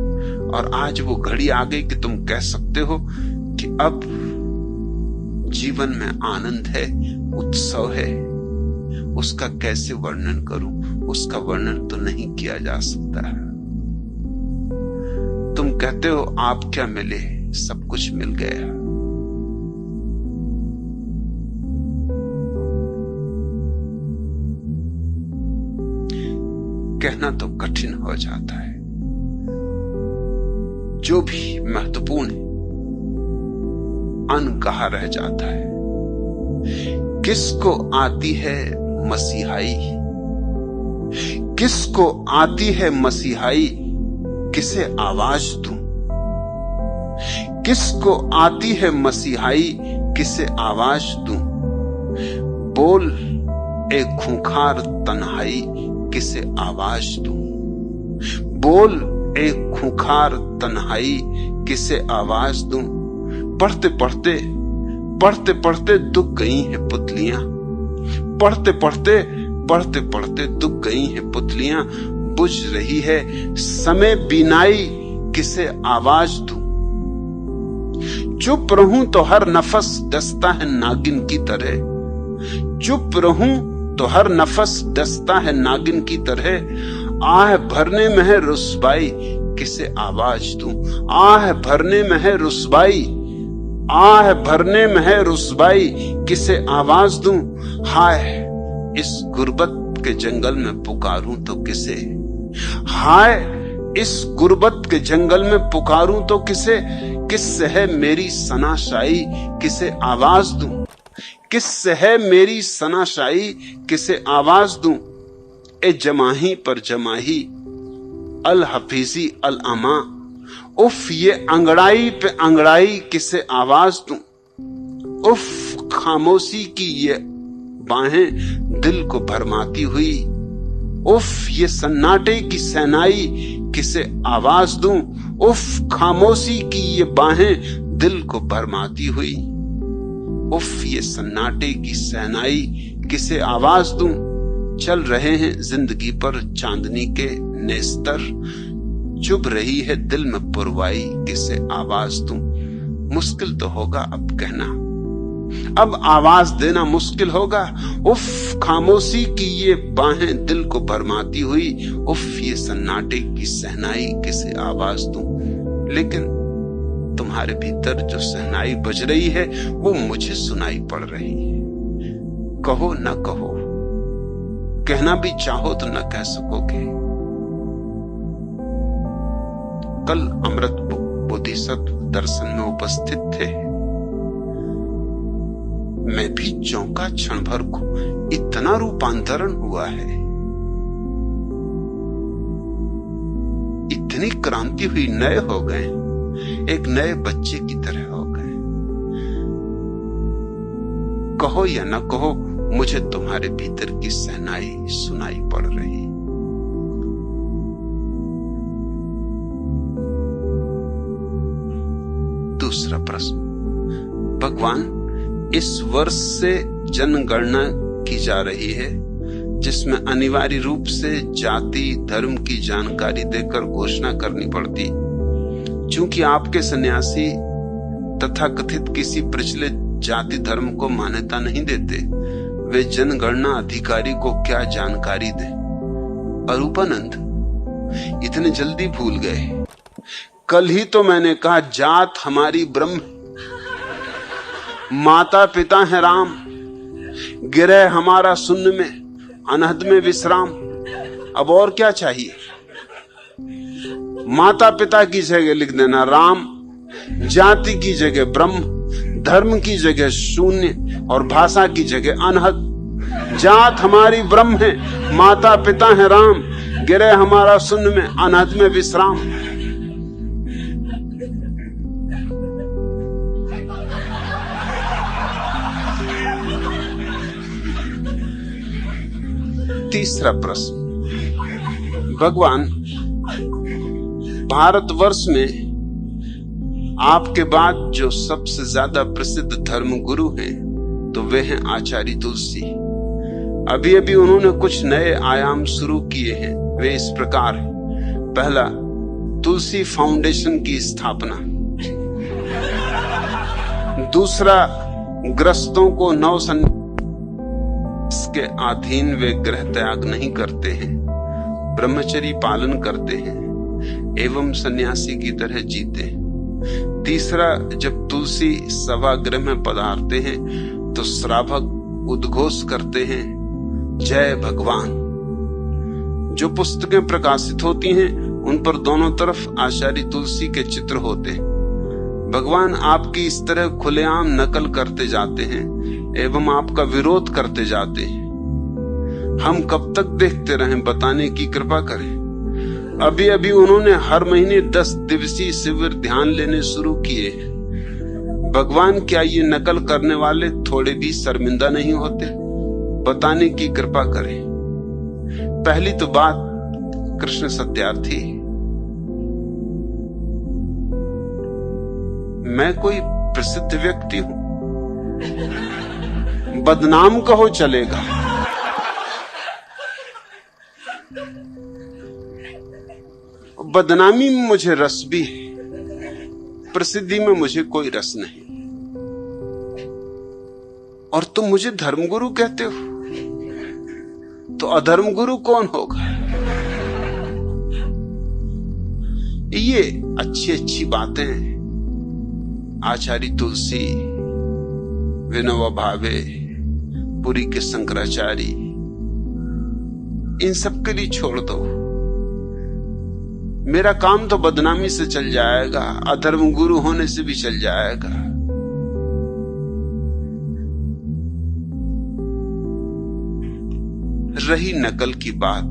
और आज वो घड़ी आ गई कि तुम कह सकते हो कि अब जीवन में आनंद है, उत्सव है। उसका कैसे वर्णन करूं? उसका वर्णन तो नहीं किया जा सकता। तुम कहते हो आप क्या मिले, सब कुछ मिल गया। कहना तो कठिन हो जाता है। जो भी महत्वपूर्ण है अनकहा रह जाता है। किसको आती है मसीहाई, किसको आती है मसीहाई, किसे आवाज दूं? किसको आती है मसीहाई, किसे आवाज दूं? बोल एक खूंखार तन्हाई, किसे आवाज दूं? बोल एक खूंखार तन्हाई, किसे आवाज दूं? पढ़ते पढ़ते पढ़ते पढ़ते दुख गई हैं पुतलियां, पढ़ते पढ़ते पढ़ते पढ़ते दुख गई हैं पुतलियां। बुझ रही है समय बिनाई, किसे आवाज दूं? चुप रहूं तो हर नफस डसता है नागिन की तरह, चुप रहूं तो हर नफस डसता है नागिन की तरह। आह भरने में है रुस्वाई, किसे आवाज दूं? आह भरने में है रुस्वाई, आह भरने में है रुस्वाई, किसे आवाज दूं? हाय इस गुर्बत के जंगल में पुकारूं तो किसे? हाय इस गुर्बत के जंगल में पुकारूं तो किसे? किससे है मेरी सनाशाई, किसे आवाज दूं? किससे है मेरी सनाशाई, किसे आवाज दूं? ए जमाही पर जमाही अल हफीजी अल अमा, उफ ये अंगड़ाई पे अंगड़ाई, किसे आवाज दूं? उफ खामोशी की ये बाहें दिल को भरमाती हुई, उफ ये सन्नाटे की सहनाई, किसे आवाज दूं? उफ खामोशी की ये बाहें दिल को भरमाती हुई, उफ ये सन्नाटे की सहनाई, किसे आवाज दूं? चल रहे हैं जिंदगी पर चांदनी के नेस्तर, चुभ रही है दिल में पुरवाई, किसे आवाज दूं? मुश्किल तो होगा अब कहना, अब आवाज देना मुश्किल होगा। उफ खामोशी की ये बाहें दिल को भरमाती हुई, उफ ये सन्नाटे की सहनाई, किसे आवाज दूं? लेकिन तुम्हारे भीतर जो सहनाई बज रही है वो मुझे सुनाई पड़ रही है। कहो न कहो, कहना भी चाहो तो न कह सकोगे। कल अमृत बोधिसत्व दर्शन में उपस्थित थे, मैं भी चौंका क्षण भर को, इतना रूपांतरण हुआ है, इतनी क्रांति हुई, नए हो गए, एक नए बच्चे की तरह हो गए। कहो या न कहो, मुझे तुम्हारे भीतर की सहनाई सुनाई पड़ रही। दूसरा प्रश्न, भगवान इस वर्ष से जनगणना की जा रही है, जिसमें अनिवार्य रूप से जाति धर्म की जानकारी देकर घोषणा करनी पड़ती। चूंकि आपके सन्यासी तथा कथित किसी प्रचलित जाति धर्म को मान्यता नहीं देते, वे जनगणना अधिकारी को क्या जानकारी दें? अरूपानंद इतने जल्दी भूल गए। कल ही तो मैंने कहा जात हमारी ब्रह्म, माता पिता है राम, गिरह हमारा शून्य में, अनहद में विश्राम। अब और क्या चाहिए? माता पिता की जगह लिख देना राम, जाति की जगह ब्रह्म, धर्म की जगह शून्य और भाषा की जगह अनहद। जात हमारी ब्रह्म है, माता पिता है राम, गिरह हमारा शून्य में, अनहद में विश्राम। तीसरा प्रश्न, भगवान, भारतवर्ष में आपके बाद जो सबसे ज्यादा प्रसिद्ध धर्म गुरु हैं तो वे हैं आचार्य तुलसी। अभी अभी उन्होंने कुछ नए आयाम शुरू किए हैं। वे इस प्रकार हैं। पहला, तुलसी फाउंडेशन की स्थापना। दूसरा, ग्रस्तों को नौ सन्यास के अधीन वे गृह त्याग नहीं करते हैं, ब्रह्मचर्य पालन करते हैं एवं सन्यासी की तरह जीते हैं। तीसरा, जब तुलसी सभागृह में पधारते हैं तो श्रावक उद्घोष करते हैं, जय भगवान। जो पुस्तकें प्रकाशित होती हैं उन पर दोनों तरफ आचार्य तुलसी के चित्र होते हैं। भगवान आपकी इस तरह खुलेआम नकल करते जाते हैं एवं आपका विरोध करते जाते हैं। हम कब तक देखते रहें, बताने की कृपा करें। अभी अभी उन्होंने हर महीने 10 दिवसीय शिविर ध्यान लेने शुरू किए। भगवान, क्या ये नकल करने वाले थोड़े भी शर्मिंदा नहीं होते? बताने की कृपा करें। पहली तो बात, कृष्ण सत्यार्थी, मैं कोई प्रसिद्ध व्यक्ति हूं, बदनाम कहो चलेगा। बदनामी में मुझे रस भी है, प्रसिद्धि में मुझे कोई रस नहीं। और तुम मुझे धर्मगुरु कहते हो, तो अधर्मगुरु कौन होगा? ये अच्छी अच्छी बातें आचार्य तुलसी, विनोबा भावे, पुरी के शंकराचार्य, इन सब के लिए छोड़ दो। मेरा काम तो बदनामी से चल जाएगा, अधर्म गुरु होने से भी चल जाएगा। रही नकल की बात,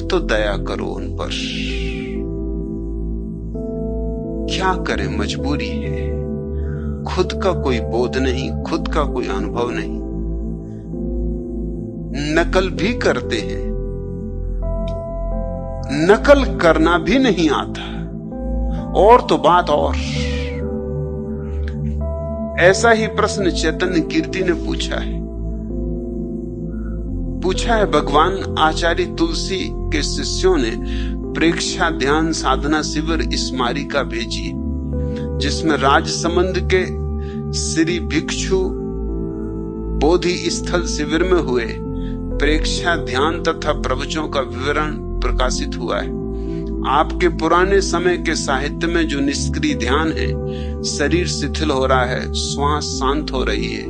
तो दया करो उन पर। क्या करें, मजबूरी है। खुद का कोई बोध नहीं, खुद का कोई अनुभव नहीं, नकल भी करते हैं। नकल करना भी नहीं आता, और तो बात और। ऐसा ही प्रश्न चैतन्य कीर्ति ने पूछा है भगवान, आचार्य तुलसी के शिष्यों ने प्रेक्षा ध्यान साधना शिविर स्मारिका भेजी, जिसमें राजसमंद के श्री भिक्षु बोधि स्थल शिविर में हुए प्रेक्षा ध्यान तथा प्रवचनों का विवरण प्रकाशित हुआ है। आपके पुराने समय के साहित्य में जो निष्क्रिय ध्यान है, शरीर शिथिल हो रहा है, श्वास शांत हो रही है,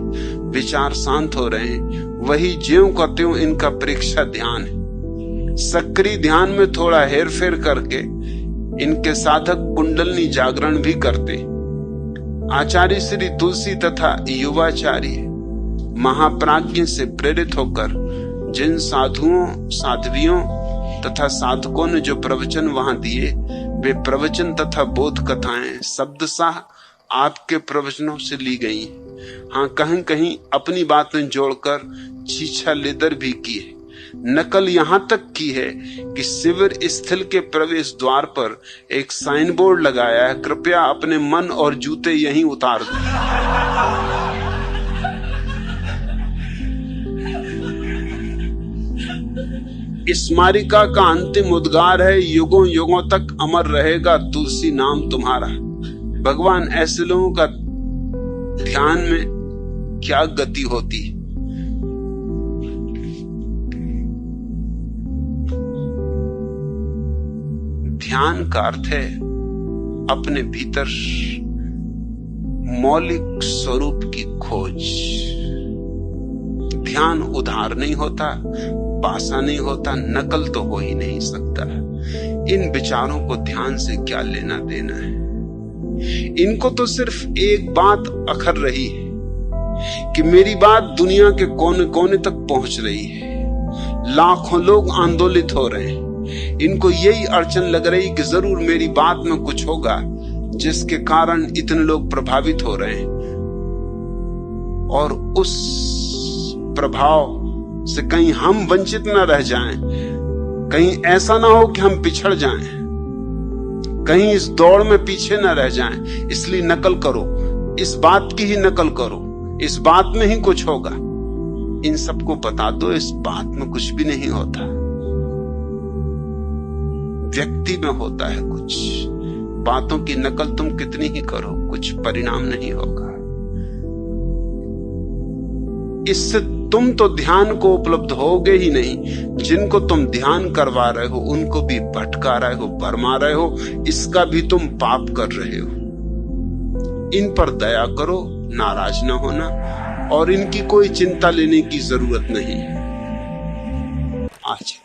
विचार शांत हो रहे हैं, वही ज्यों का त्यों इनका प्रेक्षा ध्यान है। सक्रिय ध्यान में थोड़ा हेरफेर करके इनके साधक कुंडलनी जागरण भी करते। आचार्य श्री तुलसी तथा युवाचार्य महाप्राज्ञ से प्रेरित होकर जिन साधुओं, साध्वियों तथा साधकों ने जो प्रवचन वहां दिए, वे प्रवचन तथा बोध कथाएं शब्दशाह आपके प्रवचनों से ली गई। हाँ, कहीं कहीं अपनी बातें जोड़कर छीछा लेदर भी की है। नकल यहां तक की है कि शिविर स्थल के प्रवेश द्वार पर एक साइन बोर्ड लगाया है, कृपया अपने मन और जूते यहीं उतार दें। स्मारिका का अंतिम उद्गार है, युगों युगों तक अमर रहेगा तुलसी नाम तुम्हारा। भगवान, ऐसे लोगों का ध्यान में क्या गति होती है। ध्यान का अर्थ है अपने भीतर मौलिक स्वरूप की खोज। ध्यान उधार नहीं होता, पासा नहीं होता, नकल तो हो ही नहीं सकता। इन विचारों को ध्यान से क्या लेना देना है। इनको तो सिर्फ एक बात अखर रही है कि मेरी बात दुनिया के कोने कोने तक पहुंच रही है। लाखों लोग आंदोलित हो रहे हैं। इनको यही अड़चन लग रही कि जरूर मेरी बात में कुछ होगा जिसके कारण इतने लोग प्रभावित हो रहे हैं, और उस प्रभाव से कहीं हम वंचित न रह जाएं, कहीं ऐसा ना हो कि हम पिछड़ जाएं, कहीं इस दौड़ में पीछे न रह जाएं। इसलिए नकल करो, इस बात की ही नकल करो, इस बात में ही कुछ होगा। इन सबको बता दो इस बात में कुछ भी नहीं होता, व्यक्ति में होता है कुछ। बातों की नकल तुम कितनी ही करो, कुछ परिणाम नहीं होगा। इससे तुम तो ध्यान को उपलब्ध होगे ही नहीं, जिनको तुम ध्यान करवा रहे हो उनको भी भटका रहे हो, भरमा रहे हो, इसका भी तुम पाप कर रहे हो। इन पर दया करो, नाराज ना होना, और इनकी कोई चिंता लेने की जरूरत नहीं। आज